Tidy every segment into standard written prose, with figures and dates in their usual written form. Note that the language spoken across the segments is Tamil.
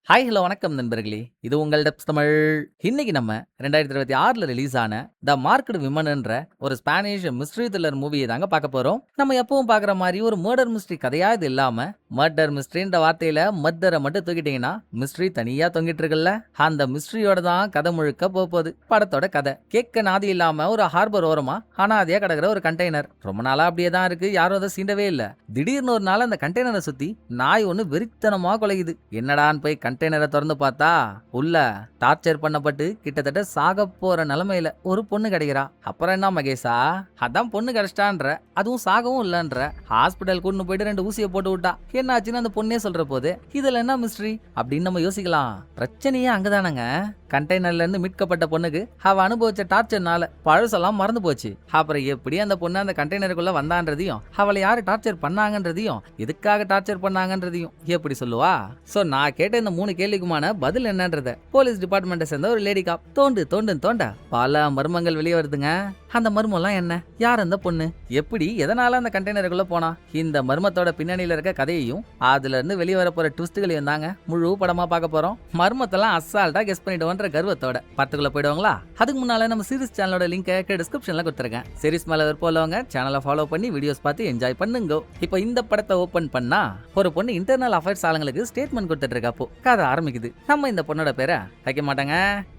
ஹாய் ஹலோ வணக்கம் நண்பர்களே. இது உங்கள் டெப்ஸ் தமிழ். இன்னைக்கு நம்ம 2026ல ரிலீஸ் ஆன த மார்க்டு விமன்ன்ற ஒரு ஸ்பானிஷ் மிஸ்ட்ரி த்ரில்லர் மூவியை தாங்க பார்க்க போறோம். நம்ம எப்பவும் பார்க்குற மாதிரி ஒரு மர்டர் மிஸ்ட்ரி கதையா இது இல்லாம மர்டர் மிஸ்ட்ரின்ற வார்த்தையில மர்டரை மட்டும் தூக்கிட்டீங்கன்னா மிஸ்ட்ரி தனியா தொங்கிட்டு இருக்குல்ல, அந்த மிஸ்ட்ரியோட தான் கதை முழுக்க போகுது. படத்தோட கதை கேட்க நாதி இல்லாம ஒரு ஹார்பர் ஓரமா அனாதையா கிடக்குற ஒரு கண்டெய்னர் ரொம்ப நாளா அப்படியே தான் இருக்கு. யாரும் அதை சீண்டவே இல்ல. திடீர்னு ஒரு நாள் அந்த கண்டெய்னரை சுத்தி நாய் ஒண்ணு வெறித்தனமா குலையுது. என்னடான்னு போய் கண்டெய்னரை திறந்து பார்த்தா உள்ள டார்ச்சர் பண்ணப்பட்டு கிட்டத்தட்ட சாக போற நிலைமையில ஒரு பொண்ணு கிடைக்கிறா. அப்புறம் என்ன மகேஷா, அதான் பொண்ணு கிடைச்சிட்டான்ற, அதுவும் சாகவும் இல்லன்ற. ஹாஸ்பிட்டல் கூட்டு போயிட்டு 2 ஊசியை போட்டு விட்டா. என்னாச்சுன்னு அந்த பொண்ணே சொல்ற போது இதுல என்ன மிஸ்ட்ரி அப்படின்னு நம்ம யோசிக்கலாம். பிரச்சனையே அங்கதானங்க. கண்டெய்னர்ல இருந்து மீட்கப்பட்ட பொண்ணுக்கு அவ அனுபவிச்ச டார்ச்சர்னால பழசெல்லாம் மறந்து போச்சு. அப்புறம் எப்படி அந்த பொண்ணு அந்த கண்டெய்னருக்குள்ள வந்தான்றதையும் அவளை யாரு டார்ச்சர் பண்ணாங்கன்றதையும் எதுக்காக டார்ச்சர் பண்ணாங்கன்றதையும் எப்படி சொல்லுவா? சோ நான் கேட்ட இந்த 3 கேள்விக்குமான பதில் என்னன்றத போலீஸ் டிபார்ட்மெண்ட்டை சேர்ந்த ஒரு லேடி காப் தோண்ட பல மர்மங்கள் வெளியே வருதுங்க. அந்த மர்மம்லாம் என்ன, யார் அந்த பொண்ணு, எப்படி எதனால அந்த கண்டெய்னருக்குள்ள போனா, இந்த மர்மத்தோட பின்னணியில இருக்க கதையையும் அதுல இருந்து வெளியே வர போற ட்விஸ்ட்களையும் தாங்க முழு படமா பார்க்க போறோம். மர்மத்தெல்லாம் அசால்ட்டா கெஸ் பண்ணிடுவோன்ற கர்வத்தோட படத்துக்குள்ள போயிடுவாங்களா? அதுக்கு முன்னால நம்ம சீரிஸ் சேனலோட லிங்கை டிஸ்கிரிப்ஷன்ல கொடுத்துருக்கேன். சீரிஸ் மேல விருப்பம் உள்ளவங்க சேனலை ஃபாலோ பண்ணி வீடியோஸ் பார்த்து என்ஜாய் பண்ணுங்க. இப்போ இந்த படத்தை ஓபன் பண்ணா ஒரு பொண்ணு இன்டர்னல் அஃபேர்ஸ் ஆளுங்களுக்கு ஸ்டேட்மெண்ட் கொடுத்துட்டு இருக்கப்போ கதை ஆரம்பிக்குது. நம்ம இந்த பொண்ணோட பேரை வைக்க மாட்டாங்க.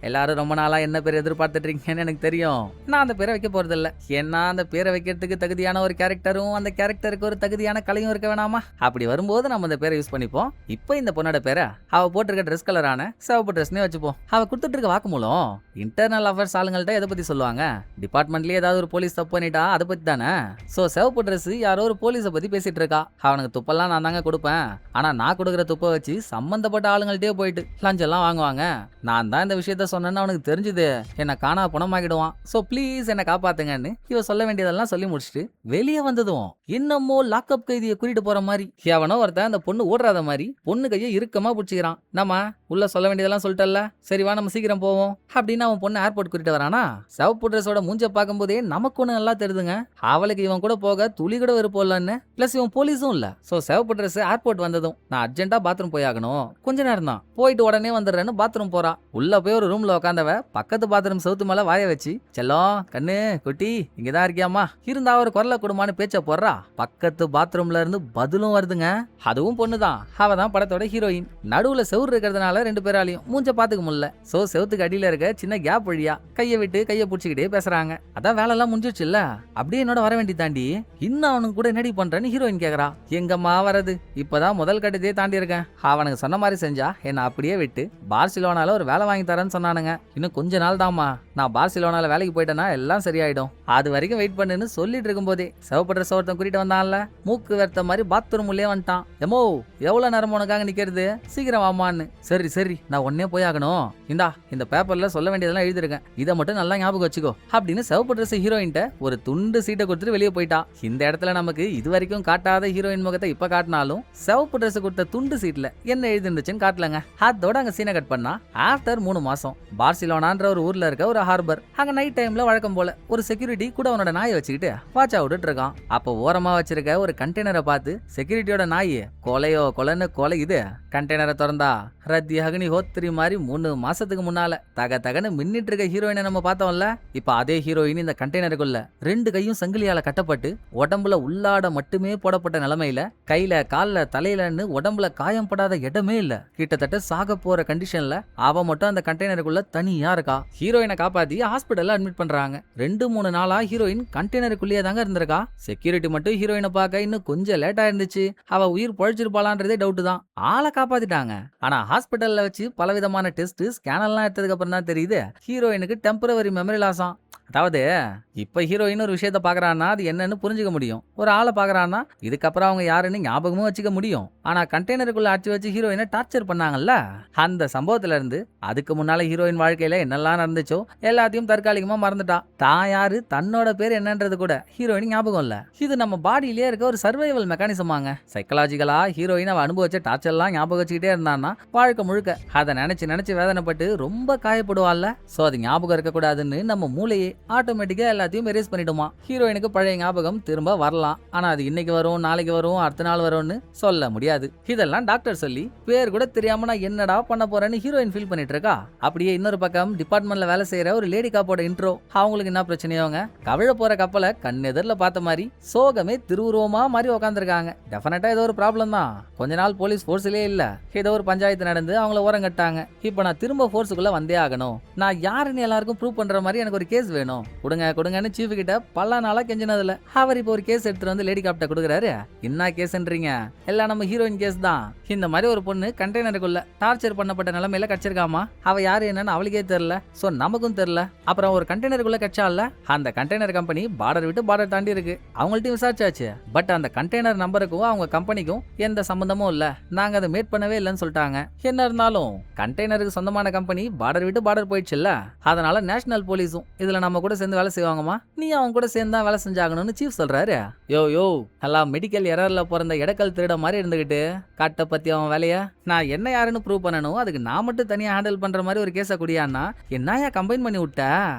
எல்லாரும் ரொம்ப நாளா என்ன பேர் எதிர்பார்த்துட்டு இருக்கீங்கன்னு எனக்கு தெரியும். நான் அந்த பேரை வைக்க போறது இல்ல. ஏன்னா அந்த பேரை வைக்கிறதுக்கு தகுதியான ஒரு கேரக்டரும் அந்த கேரக்டருக்கு ஒரு தகுதியான கலையும் இருக்க வேணாமா? அப்படி வரும்போது நம்ம இந்த பேரை யூஸ் பண்ணிப்போம். இப்போ இந்த பொண்ணோட பேரை அவ போட்டிருக்க ட்ரெஸ் கலரான சிவப்பு ட்ரெஸ்னே வச்சுப்போம். அவ கொடுத்துட்டு இருக்க வாக்குமூலம் இன்டர்னல் அஃபேர்ஸ் ஆளுங்கள்ட்ட எதை பத்தி சொல்லுவாங்க? டிபார்ட்மெண்ட்லயே ஏதாவது ஒரு போலீஸ் தப்பு பண்ணிட்டா அதை பத்தி தானே. சோ சிவப்பு ட்ரெஸ் யாரோ ஒரு போலீஸை பத்தி பேசிட்டு இருக்கா. அவனுக்கு துப்பெல்லாம் நான் தாங்க கொடுப்பேன். ஆனா நான் கொடுக்குற துப்பை வச்சு சம்பந்தப்பட்ட ஆளுங்கள்ட்டே போயிட்டு லஞ்செல்லாம் வாங்குவாங்க. நான் தான் இந்த விஷயத்த சொன்னேன்னு அவனுக்கு தெரிஞ்சுது. என்ன காணா பணமாக்கிடுவான். சோ ப்ளீஸ் என்ன காப்பாத்துங்கன்னு இவ சொல்ல வேண்டியதெல்லாம் சொல்லி முடிச்சுட்டு வெளியே வந்ததும் இன்னமோ லாக்அப் கைதியை கூட்டிட்டு போற மாதிரி எவனோ ஒருத்தன் அந்த பொண்ணு ஓடுறாத மாதிரி பொண்ணு கையை இறுக்கமா பிடிச்சிக்கிறான். நம்ம உள்ள சொல்ல வேண்டியதெல்லாம் சொல்லிட்டல்ல, சரி வா நம்ம சீக்கிரம் போவோம் அப்படின்னு அவன் பொண்ணு ஏர்போர்ட் கூட்டிட்டு வரானா. சிவப்பு ட்ரெஸ்ஸோட மூஞ்ச பார்க்கும் போதே நமக்கு ஒண்ணு நல்லா தெரியுதுங்க. அவளுக்கு இவன் கூட போக துளி கூட விருப்பம் இல்லன்னு. பிளஸ் இவன் போலீஸும் இல்ல. சோ சிவப்பு ட்ரெஸ் ஏர்போர்ட் வந்ததும் நான் அர்ஜென்ட்டா பாத்ரூம் போய் ஆகணும், கொஞ்ச நேரம் தான், போயிட்டு உடனே வந்துடுறேன்னு பாத்ரூம் போறா. உள்ள போய் ஒரு ரூம்ல உட்காந்தவ பக்கத்து பாத்ரூம் செவுத்து மேல வாய வச்சு செல்லம் கண்ணு குட்டி இங்கதான் இருக்கியாமா இருந்தா ஒரு குரலை கொடுமான்னு பேச்ச போடுறா. பக்கத்து பாத்ரூம்ல இருந்து பதிலும் வருதுங்க. அதுவும் பொண்ணுதான். அவதான் படத்தோட ஹீரோயின். நடுவுல செவுரு இருக்கிறதுனால 2 பேராலையும் மூஞ்ச பாத்துக்க முடியல. சோ செவுத்துக்கு அடியில இருக்க சின்ன கேப் வழியா கையை விட்டு கையை பிடிச்சிக்கிட்டே பேசுறாங்க. அதான் வேலை எல்லாம் முடிஞ்சிருச்சு இல்ல, அப்படியே என்னோட வர வேண்டி தாண்டி இன்னும் அவனுக்கு கூட என்னடி பண்றேன்னு ஹீரோயின் கேக்குறா. எங்கம்மா வரது, இப்பதான் முதல் கட்டத்தையே தாண்டி இருக்கேன். அவனுக்கு சொன்ன மாதிரி செஞ்சா என்ன அப்படியே விட்டு பார்சிலோனால ஒரு வேலை வாங்கி தரேன்னு சொன்னானுங்க. இன்னும் கொஞ்ச நாள் தாமா, நான் பார்சிலோனால வேலைக்கு போயிட்டேன்னா எல்லாம் சரியாயிடும். அது வரைக்கும் வெயிட் பண்ணுன்னு சொல்லிட்டு இருக்கும் போதே சிவப்பு ட்ரெஸ் ஒருத்தன் கூட்டிட்டு வந்தான்ல, மூக்கு வெறுத்த மாதிரி பாத்ரூம் உள்ளே வந்துட்டான். எமோ எவ்வளவு நேரம் உனக்காக நிக்கிறது, சீக்கிரம் வாமான்னு. சரி சரி நான் உடனே போய் ஆகணும், இந்தா இந்த பேப்பர்ல சொல்ல வேண்டியதெல்லாம் எழுதிருக்கேன், இதை மட்டும் நல்லா ஞாபகம் வச்சுக்கோ அப்படின்னு சிவப்பு ட்ரெஸ் ஹீரோயின்ட்ட ஒரு துண்டு சீட்டை கொடுத்துட்டு வெளியே போயிட்டா. இந்த இடத்துல நமக்கு இது வரைக்கும் காட்டாத ஹீரோயின் முகத்தை இப்ப காட்டினாலும் சிவப்பு ட்ரெஸ் கொடுத்த துண்டு சீட்ல என்ன எழுதிருந்துச்சுன்னு காட்டலங்க. அதோட அங்க சீனை கட் பண்ணா ஆஃப்டர் 3 மாசம் பார்சிலோனான்ற ஒரு ஊர்ல இருக்க ஒரு ஹார்பர். அங்க நைட் டைம்ல வழக்கம் போல ஒரு செக்யூரிட்டி கூட அவனோட நாயை வச்சுக்கிட்டு வாட்ச் அவுட்டு இருக்கான். அப்ப ஓரமா வச்சிருக்க ஒரு கண்டெய்னரை பார்த்து செக்யூரிட்டியோட நாய் கொலையோ கொலைன்னு கொலை. இது கண்டெய்னரை திறந்தா ரத்தி அக்னி ஹோத்ரி மாதிரி 3 மாசத்துக்கு முன்னால தக தகன்னு மின்னிட்டு இருக்க ஹீரோயினை நம்ம பார்த்தோம்ல. இப்ப அதே ஹீரோயின் இந்த கண்டெய்னருக்குள்ள 2 கையும் சங்கிலியால கட்டப்பட்டு உடம்புல உள்ளாட மட்டுமே போடப்பட்ட நிலைமையில கையில கால்ல தலையிலன்னு உடம்புல காயம் படாத இடமே இல்ல. கிட்டத்தட்ட சாக போற கண்டிஷன்ல அவ மட்டும் அந்த கண்டெய்னருக்குள்ள தனியா இருக்கா. ஹீரோயினை காப்பாத்தி ஹாஸ்பிட்டல்ல அட்மிட் பண்றாங்க. 2-3 நாளா ஹீரோயின் கண்டெய்னருக்குள்ளேயே தாங்க இருந்திருக்கா. செக்யூரிட்டி மட்டும் ஹீரோயினை பார்க்க இன்னும் கொஞ்சம் லேட்டா இருந்துச்சு. அவ உயிர் பொழைச்சிருப்பாளான்றதே டவுட் தான். ஆளை காப்பாத்திட்டாங்க. ஆனா ஹாஸ்பிட்டல்ல வச்சு பலவிதமான டெஸ்ட் ஸ்கேன் எல்லாம் எடுத்ததுக்கு அப்புறம் தான் தெரியுது ஹீரோயினுக்கு டெம்பரவரி மெமரி லாஸாம். அதாவது இப்ப ஹீரோயின் ஒரு விஷயத்த பாக்குறான்னா அது என்னன்னு புரிஞ்சுக்க முடியும். ஒரு ஆளை பாக்குறான்னா இதுக்கப்புறம் அவங்க யாருன்னு ஞாபகமும் வச்சுக்க முடியும். ஆனா கண்டெய்னருக்குள்ள அடிச்சு வச்சு ஹீரோயினை டார்ச்சர் பண்ணாங்கல்ல, அந்த சம்பவத்துல இருந்து அதுக்கு முன்னால ஹீரோயின் வாழ்க்கையில என்னெல்லாம் நடந்துச்சோ எல்லாத்தையும் தற்காலிகமா மறந்துட்டா. தான் யாரு தன்னோட பேர் என்னன்றது கூட ஹீரோயின் ஞாபகம் இல்ல. இது நம்ம பாடியிலேயே இருக்க ஒரு சர்வைவல் மெக்கானிசமாங்க. சைக்கலாஜிக்கலா ஹீரோயின் அவ அனுபவிச்ச டார்ச்சர் எல்லாம் ஞாபகம் வச்சுக்கிட்டே இருந்தான்னா வாழ்க்கை முழுக்க அதை நினைச்சு நினைச்சு வேதனைப்பட்டு ரொம்ப காயப்படுவாள்ல. சோ அது ஞாபகம் இருக்க கூடாதுன்னு நம்ம மூளையே ஆட்டோமேட்டிக்கா எல்லாத்தையும் எரேஸ் பண்ணிடுமா. ஹீரோயினுக்கு பழைய ஞாபகம் திரும்ப வரலாம். ஆனா அது இன்னைக்கு வரும், நாளைக்கு வரும், அடுத்த நாள் வரும்னு சொல்ல முடியாது. இதெல்லாம் டாக்டர் சொல்லி பேர் கூட தெரியாம நான் என்னடா பண்ண போறேன்னு ஹீரோயின் ஃபீல் பண்ணிட்டு இருக்கா. அப்படியே இன்னொரு பக்கம் டிபார்ட்மெண்ட்ல வேலை செய்யற ஒரு லேடி காப்போட இன்ட்ரோ. அவங்களுக்கு என்ன பிரச்சனையோங்க, கவிழ போற கப்பலை கண்ணெதிரில பார்த்த மாதிரி சோகமே திருவுருவமா மாதிரி உட்காந்துருக்காங்க. டெஃபினட்டா ஏதோ ஒரு ப்ராப்ளம் தான். கொஞ்ச நாள் போலீஸ் ஃபோர்ஸ்லயே இல்ல, ஏதோ ஒரு பஞ்சாயத்து நடந்து அவங்கள ஓரம் கட்டாங்க. இப்போ நான் திரும்ப ஃபோர்ஸுக்குள்ள வந்தே ஆகணும். நான் யாருன்னு எல்லாருக்கும் ப்ரூவ் பண்ற மாதிரி எனக்கு ஒரு கேஸ் வேணும், கொடுங்கன்னு சீஃப் கிட்ட பல நாளா கெஞ்சினதுல அவர் இப்போ ஒரு கேஸ் எடுத்துட்டு வந்து லேடி காப்ட கொடுக்குறாரு. என்ன கேஸ்ன்றீங்க? எல்லாம் நம்ம ஹீரோயின் கேஸ் தான். இந்த மாதிரி ஒரு பொண்ணு கண்டெய்னருக்குள்ள டார்ச்சர் பண்ணப்பட்ட நிலைமையில கடிச்சிருக்காமா. அவ யாரு என்னன்னு அவளுக்கே தெரியல, சோ நமக்கும் தெரியல. அப்புறம் ஒரு கண்டெய்னருக்குள்ள கட்சால அந்த கண்டெய்னர் கம்பெனி பார்டர் விட்டு பார்டர் தாண்டி இருக்கு. அவங்கள்ட்ட விசாரிச்சாச்சு, பட் அந்த கண்டெய்னர் நம்பருக்கும் அவங்க கம்பெனிக்கும் எந்த சம்பந்தமும் இல்ல, நாங்க அதை மேட் பண்ணவே இல்லைன்னு சொல்லிட்டாங்க. என்ன இருந்தாலும் கண்டெய்னருக்கு சொந்தமான கம்பெனி பார்டர் விட்டு பார்டர் போயிடுச்சுல்ல, அதனால நேஷனல் போலீஸும் இதுல நம்ம கூட சேர்ந்து வேலை செய்வாங்கம்மா, நீ அவங்க கூட சேர்ந்து தான் வேலை செஞ்சாகணும்னு சீஃப் சொல்றாரு. யோ எல்லாம் மெடிக்கல் எரர்ல பிறந்த இடக்கல் திருட மாதிரி இருந்துகிட்டு காட்ட பத்தி அவன் வேலைய நான் என்ன யாருன்னு ப்ரூவ் பண்ணணும், அதுக்கு நான் மட்டும் தனியா ஹேண்டில் பண்ற மாதிரி ஒரு கேஸ குடியான்னா என்னையா கம்பைன் பண்ணி விட்ட?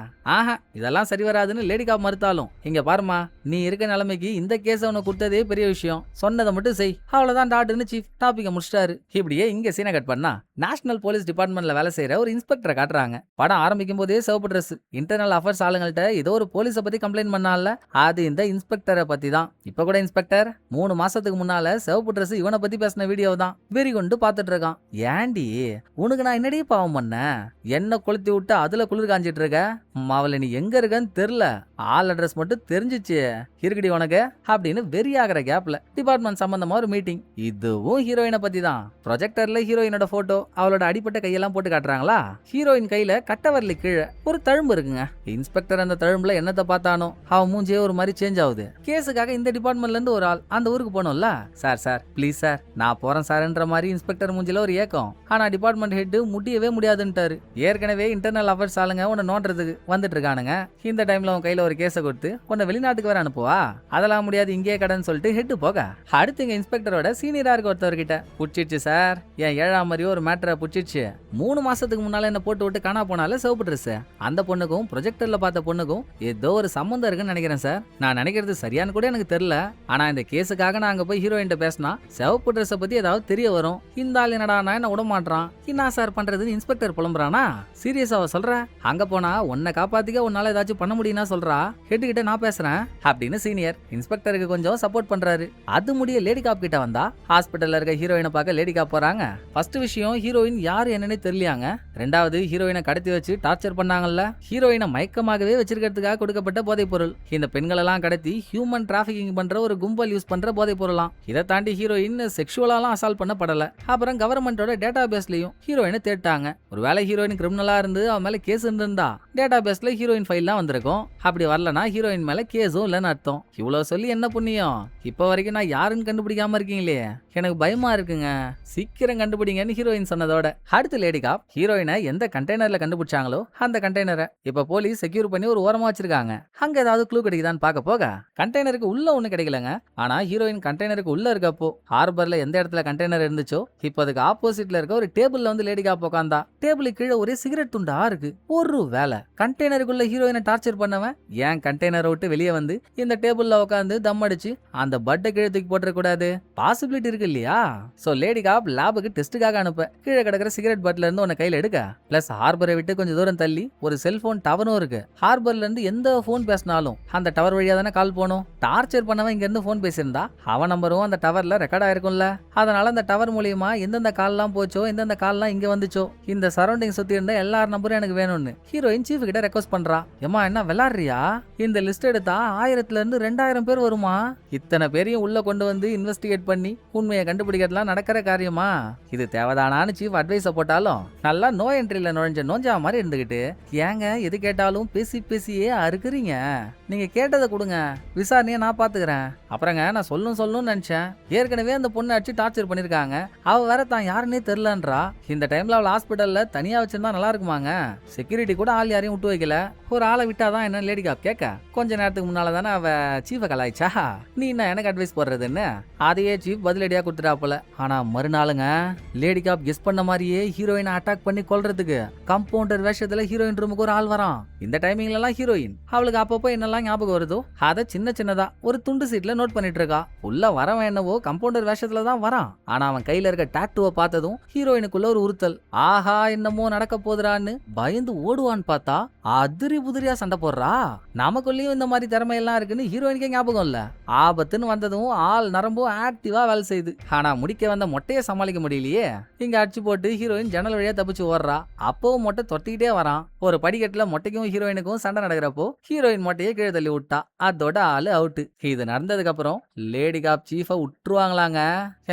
ஆஹா, இதெல்லாம் சரி வராதுன்னு லேடி காப் மறுத்தாலும், இங்க பாருமா, நீ இருக்க நிலைமைக்கு இந்த கேஸ உனக்கு கொடுத்ததே பெரிய விஷயம், சொன்னதை மட்டும் செய், அவ்வளவுதான் டாக்டர்னு சீஃப் டாபிக்க முடிச்சிட்டாரு. இப்படியே இங்க சீனை கட் பண்ணா நேஷனல் போலீஸ் டிபார்ட்மெண்ட்ல வேலை செய்யற ஒரு இன்ஸ்பெக்டரை காட்டுறாங்க. படம் ஆரம்பிக்கும் போதே சிவப்பு ட்ரெஸ், இன்டர்னல் அஃபேர்ஸ் ஆளுங்கள்ட்ட ஏதோ ஒரு போலீஸை பத்தி கம்ப்ளைண்ட் பண்ணால, அது இந்த இன்ஸ்பெக்டரை பத்தி தான். இப்ப கூட இன்ஸ்பெக்டர் 3 மாசத்துக்கு முன்னால சிவப்பு ட்ரெஸ் இவனை பத்தி பேசின வீடியோ தான் வெறி கொண்டு பாத்துட்டு இருக்கான். ஏண்டி உனக்கு நான் என்னடி பாவம் பண்ண, என்ன கொளுத்தி விட்டு அதுல குளிர் காஞ்சிட்டு இருக்க, அவளை நீ எங்க இருக்கன்னு தெரியல, ஆள் அட்ரஸ் மட்டும் தெரிஞ்சிச்சு இருக்குடி உனக்கு அப்படின்னு வெறியாகிற கேப்ல டிபார்ட்மெண்ட் சம்பந்தமா ஒரு மீட்டிங். இதுவும் ஹீரோயினை பத்தி தான். ப்ரொஜெக்டர்ல ஹீரோயினோட போட்டோ, அவளோட அடிப்பட்ட கையெல்லாம் போட்டு காட்டுறாங்களா. ஹீரோயின் கையில கட்டவரலி கீழே ஒரு தழும்பு இருக்குங்க. இன்ஸ்பெக்டர் அந்த தழும்புல என்னத்தை பார்த்தானோ அவன் மூஞ்சியே ஒரு மாதிரி சேஞ்ச் ஆகுது. கேஸுக்காக இந்த டிபார்ட்மெண்ட்ல இருந்து ஒரு ஆள் அந்த ஊருக்கு போனோம்ல, சார் ப்ளீஸ் சார் நான் போறேன் சார்ன்ற மாதிரி இன்ஸ்பெக்டர் மூஞ்சில ஒரு ஏக்கம். ஆனா டிபார்ட்மெண்ட் ஹெட் முடியவே முடியாதுன்ட்டாரு. ஏற்கனவே இன்டர்னல் அஃபேர்ஸ் ஆளுங்க உன்னை நோண்டுறதுக்கு வந்துட்டு இருக்கானுங்க, இந்த டைம்ல உன் கையில ஒரு கேஸை கொடுத்து உன்னை வெளிநாட்டுக்கு வேற அனுப்புவா, அதெல்லாம் முடியாது இங்கே கடன் சொல்லிட்டு ஹெட் போக. அடுத்து இங்க இன்ஸ்பெக்டரோட சீனியரா இருக்க ஒருத்தவர்கிட்ட, புடிச்சிச்சு சார், என் 7ஆம் மாதிரி ஒரு மேட்டரை புடிச்சிச்சு, 3 மாசத்துக்கு முன்னால என்ன போட்டு விட்டு காணா போனால சிவப்பு ட்ரெஸ், அந்த பொண்ணுக்கும் ப்ரொஜெக்டர்ல பார்த்த பொண்ணுக்கும் ஏதோ ஒரு சம்பந்தம் இருக்குன்னு நினைக்கிறேன் சார். நான் நினைக்கிறது சரியானு கூட எனக்கு தெரியல, ஆனா இந்த கேஸுக்காக நான் அங்க போய் ஹீரோயின் பேசினா சிவப்பு ட்ரெஸ் பத்தி ஏதாவது தெரிய வரும். இந்த ஆள் என்னடா என்ன விட மாட்டான், என்ன சார் பண்றதுன்னு இன்ஸ்பெக்டர் புலம்புறானா. சீரியஸாவ சொல்ற, அங்க போனா உன்னை காப்பாத்திக்க உன்னால ஏதாச்சும் பண்ண முடியும்னா சொல்றா, ஹெட் கிட்ட நான் பேசுறேன் அப்படின்னு சீனியர் இன்ஸ்பெக்டருக்கு கொஞ்சம் சப்போர்ட் பண்றாரு. அது முடிய லேடி காப் கிட்ட வந்தா ஹாஸ்பிட்டல்ல இருக்க ஹீரோயினை பார்க்க லேடி காப் போறாங்க. ஃபர்ஸ்ட் விஷயம், ஹீரோயின் யாரு என்னன்னே தெரியலையாங்க. ரெண்டாவது, ஹீரோயினை கடத்தி வச்சு டார்ச்சர் பண்ணாங்கல்ல, ஹீரோயினை மயக்கமாகவே வச்சிருக்கிறதுக்காக கொடுக்கப்பட்ட போதைப் பொருள். இந்த பெண்களெல்லாம் கடத்தி ஹியூமன் டிராபிகிங் பண்ற ஒரு கும்பல் யூஸ் பண்ற போதைப் பொருளாம். இதை தாண்டி ஹீரோயின் செக்ஷுவலாலாம் அசால்ட் பண்ணப்படல. அப்புறம் கவர்மெண்டோட டேட்டா பேஸ்லயும் ஹீரோயினை தேட்டாங்க. ஒருவேளை ஹீரோயின் கிரிமினலா இருந்து அவன் மேல கேஸ் இருந்திருந்தா டேட்டா பேஸ்ல ஹீரோயின் ஃபைல்லாம் வந்திருக்கும். அப்படி வரலனா ஹீரோயின் மேல கேஸும் இல்லைன்னு அர்த்தம். இவ்வளவு சொல்லி என்ன புண்ணியம், இப்ப வரைக்கும் நான் யாருன்னு கண்டுபிடிக்காம இருக்கீங்களே, எனக்கு பயமா இருக்குங்க, சீக்கிரம் கண்டுபிடிங்கன்னு ஹீரோயின் சொன்னதோட அடுத்து லேடி காப் ஹீரோயினை எந்த கண்டெய்னர்ல கண்டுபிடிச்சாங்களோ அந்த கண்டெய்னரை இப்ப போலீஸ் செக்யூர் பண்ணி ஒரு ஓரமா வச்சிருக்காங்க. அங்க ஏதாவது க்ளூ கிடைக்குதான்னு பார்க்க போக கண்டெய்னருக்கு உள்ள ஒண்ணு கிடைக்கலங்க. ஆனா ஹீரோயின் கண்டெய்னருக்கு உள்ள இருக்கப்போ ஹார்பர்ல எந்த இடத்துல கண்டெய்னர் இருந்துச்சோ இப்போ அதுக்கு ஆப்போசிட்ல இருக்க ஒரு டேபிள்ல வந்து லேடி காப் உட்காந்தா. டேபிளுக்கு கீழே ஒரே சிகரெட் துண்டா இருக்கு. ஒரு வேலை கண்டெய்னருக்குள்ள ஹீரோயினை டார்ச்சர் பண்ணவன் ஏன் கண்டெய்னரை விட்டு வெளியே வந்து இந்த டேபிள்ல உட்காந்து தம் அடிச்சு அந்த பட்டை கீழே தூக்கி போட்டுற கூடாது, பாசிபிலிட்டி இருக்கு இல்லையா. சோ லேடி காப் லேபுக்கு டெஸ்ட்டுக்காக அனுப்ப கீழே கிடக்கிற சிகரெட் பட்ல இருந்து உன்னை கையில எடுக்க, பிளஸ் ஹார்பரை விட்டு கொஞ்சம் தூரம் தள்ளி ஒரு செல்போன் டவரும் இருக்கு. ஹார்பர்ல இருந்து எந்த போன் பேசினாலும் அந்த டவர் வழியா தானே கால் போனோம். டார்ச்சர் பண்ணவன் இங்க இருந்து போன் பேசியிருந்தா அவன் நம்பரும் அந்த டவர்ல ரெக்கார்ட் ஆயிருக்கும்ல. அதனால அந்த டவர் மூலியமா எந்தெந்த கால்லாம் போச்சோ எந்தெந்த கால்லாம் இங்க வந்துச்சோ இந்த சரௌண்டிங் சுத்தி இருந்த எல்லார் நம்பரும் எனக்கு வேணும்னு ஹீரோயின் சீஃப் கிட்ட ரெக்வஸ்ட் பண்றா. ஏமா என்ன விளாடுறியா, இந்த லிஸ்ட் எடுத்தா 1000ல இருந்து 2000 பேர் வருமா, இத்தனை பேரையும் உள்ள கொண்டு வந்து இன்வெஸ்டிகேட் பண்ணி உண்மையை கண்டுபிடிக்கிறதுலாம் நடக்கிற காரியமா, இது தேவைதானான்னு சீஃப் அட்வைஸ போட்டாலும் நல்லா நோ என்ட்ரியில நோஞ்சா மாதிரி இருந்துகிட்டு, ஏங்க எது கேட்டாலும் பேசியே அறுக்குறீங்க, நீங்க கேட்டதை கொடுங்க, விசாரணையை நான் பாத்துக்கிறேன். அப்புறங்க நான் சொல்லணும்னு நினைச்சேன், ஏற்கனவே அந்த பொண்ணை அடிச்சு டார்ச்சர் பண்ணிருக்காங்க, அவ வேற தான் யாருன்னே தெரியலன்றா. இந்த டைம்ல அவள் ஹாஸ்பிட்டல்ல தனியா வச்சிருந்தா நல்லா இருக்குமாங்க, செக்யூரிட்டி கூட ஆள் யாரையும் விட்டு வைக்கல. இடையில ஒரு ஆளை விட்டாதான் என்ன லேடி காப் கேட்க, கொஞ்ச நேரத்துக்கு முன்னால தானே அவ சீஃபை கலாய்ச்சா, நீ என்ன எனக்கு அட்வைஸ் போடுறதுன்னு அதையே சீஃப் பதிலடியா கொடுத்துட்டா போல. ஆனா மறுநாளுங்க லேடி காப் கெஸ் பண்ண மாதிரியே ஹீரோயினை அட்டாக் பண்ணி கொல்றதுக்கு கம்பவுண்டர் வேஷத்துல ஹீரோயின் ரூமுக்கு ஒரு ஆள் வரான். இந்த டைமிங்ல எல்லாம் ஹீரோயின் அவளுக்கு அப்பப்போ என்னெல்லாம் ஞாபகம் வருதோ அதை சின்ன சின்னதா ஒரு துண்டு சீட்ல நோட் பண்ணிட்டு இருக்கா. உள்ள வரவன் என்னவோ கம்பவுண்டர் வேஷத்துல தான் வரான். ஆனா அவன் கையில இருக்க டாட்டூவை பார்த்ததும் ஹீரோயினுக்குள்ள ஒரு உறுத்தல். ஆஹா என்னமோ நடக்க போதுறான்னு பயந்து ஓடுவான்னு பார்த்தா அதிரி புதிரியா சண்டை போடுறா. நமக்குள்ளயும் இந்த மாதிரி திறமையெல்லாம் இருக்குன்னு ஹீரோயினுக்கே ஞாபகம் இல்ல. ஆபத்துன்னு வந்ததும் ஆள் நரம்பும் ஆக்டிவா வேலை செய்யுது. ஆனா முடிக்க வந்த மொட்டையை சமாளிக்க முடியலையே. இங்க அடிச்சு போட்டு ஹீரோயின் ஜன்னல் வழியா தப்பிச்சு ஓடுறா. அப்பவும் மொட்டை தொத்திக்கிட்டே வரான். ஒரு படிக்கட்டுல மொட்டைக்கும் ஹீரோயினுக்கும் சண்டை நடக்கிறப்போ ஹீரோயின் மொட்டையை கீழே தள்ளி விட்டா. அதோட ஆளு அவுட்டு. இது நடந்ததுக்கு அப்புறம் லேடி காப் சீஃபை விட்டுருவாங்களாங்க.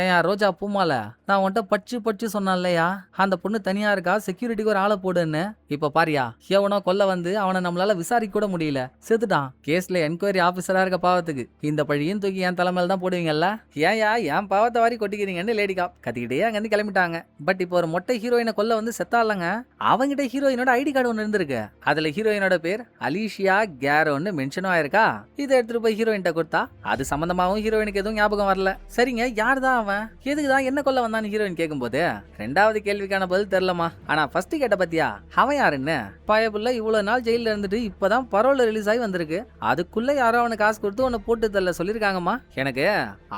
ஏன் ரோஜா பூமால நான் உன்ட்ட பச்சு சொன்னான் இல்லையா, அந்த பொண்ணு தனியா இருக்கா, செக்யூரிட்டிக்கு ஒரு ஆளை போடுன்னு. இப்ப பாரியா எவனோ கொல்ல வந்து அவனை நம்மளால விசாரிக்க கூட முடியல, செத்துட்டான். கேஸ்ல என்கொயரி ஆபீசரா இருக்க பாவத்துக்கு இந்த பழியும் தூக்கி என் தலைமையில தான் போடுவீங்கல்ல. ஏயா என் பாவத்தை வாரி கொட்டிக்கிறீங்கன்னு லேடி காப் கத்திக்கிட்டே அங்கிருந்து கிளம்பிட்டாங்க. பட் இப்போ ஒரு மொட்டை ஹீரோயினை கொல்ல வந்து செத்தாலங்க. அவங்கிட்ட ஹீரோயினோட ஐடி கார்டு ஒன்று இருந்திருக்கு. அதுல ஹீரோயினோட பேர் அலிஷியா கேரோன்னு மென்ஷனும் ஆயிருக்கா. இதை எடுத்துட்டு போய் ஹீரோயின்ட்ட கொடுத்தா அது சம்பந்தமாவும் ஹீரோயினுக்கு எதுவும் ஞாபகம் வரல. சரிங்க யார் தான் அவன், எதுக்குதான் என்ன கொல்ல வந்தான்னு ஹீரோயின் கேட்கும் போது ரெண்டாவது கேள்விக்கான பதில் தெரியலமா. ஆனா ஃபர்ஸ்ட் கேட்ட பத்தியா அவன் யாருன்னு, பயப்புள்ள இவ்வளவு நாள் ஜெயில இருந்துட்டு இப்பதான் பரோல ரிலீஸ் ஆகி வந்திருக்கு. அதுக்குள்ள யாரோ அவனுக்கு காசு கொடுத்து உன்னை போட்டு தள்ள சொல்லிருக்காங்கம்மா. எனக்கு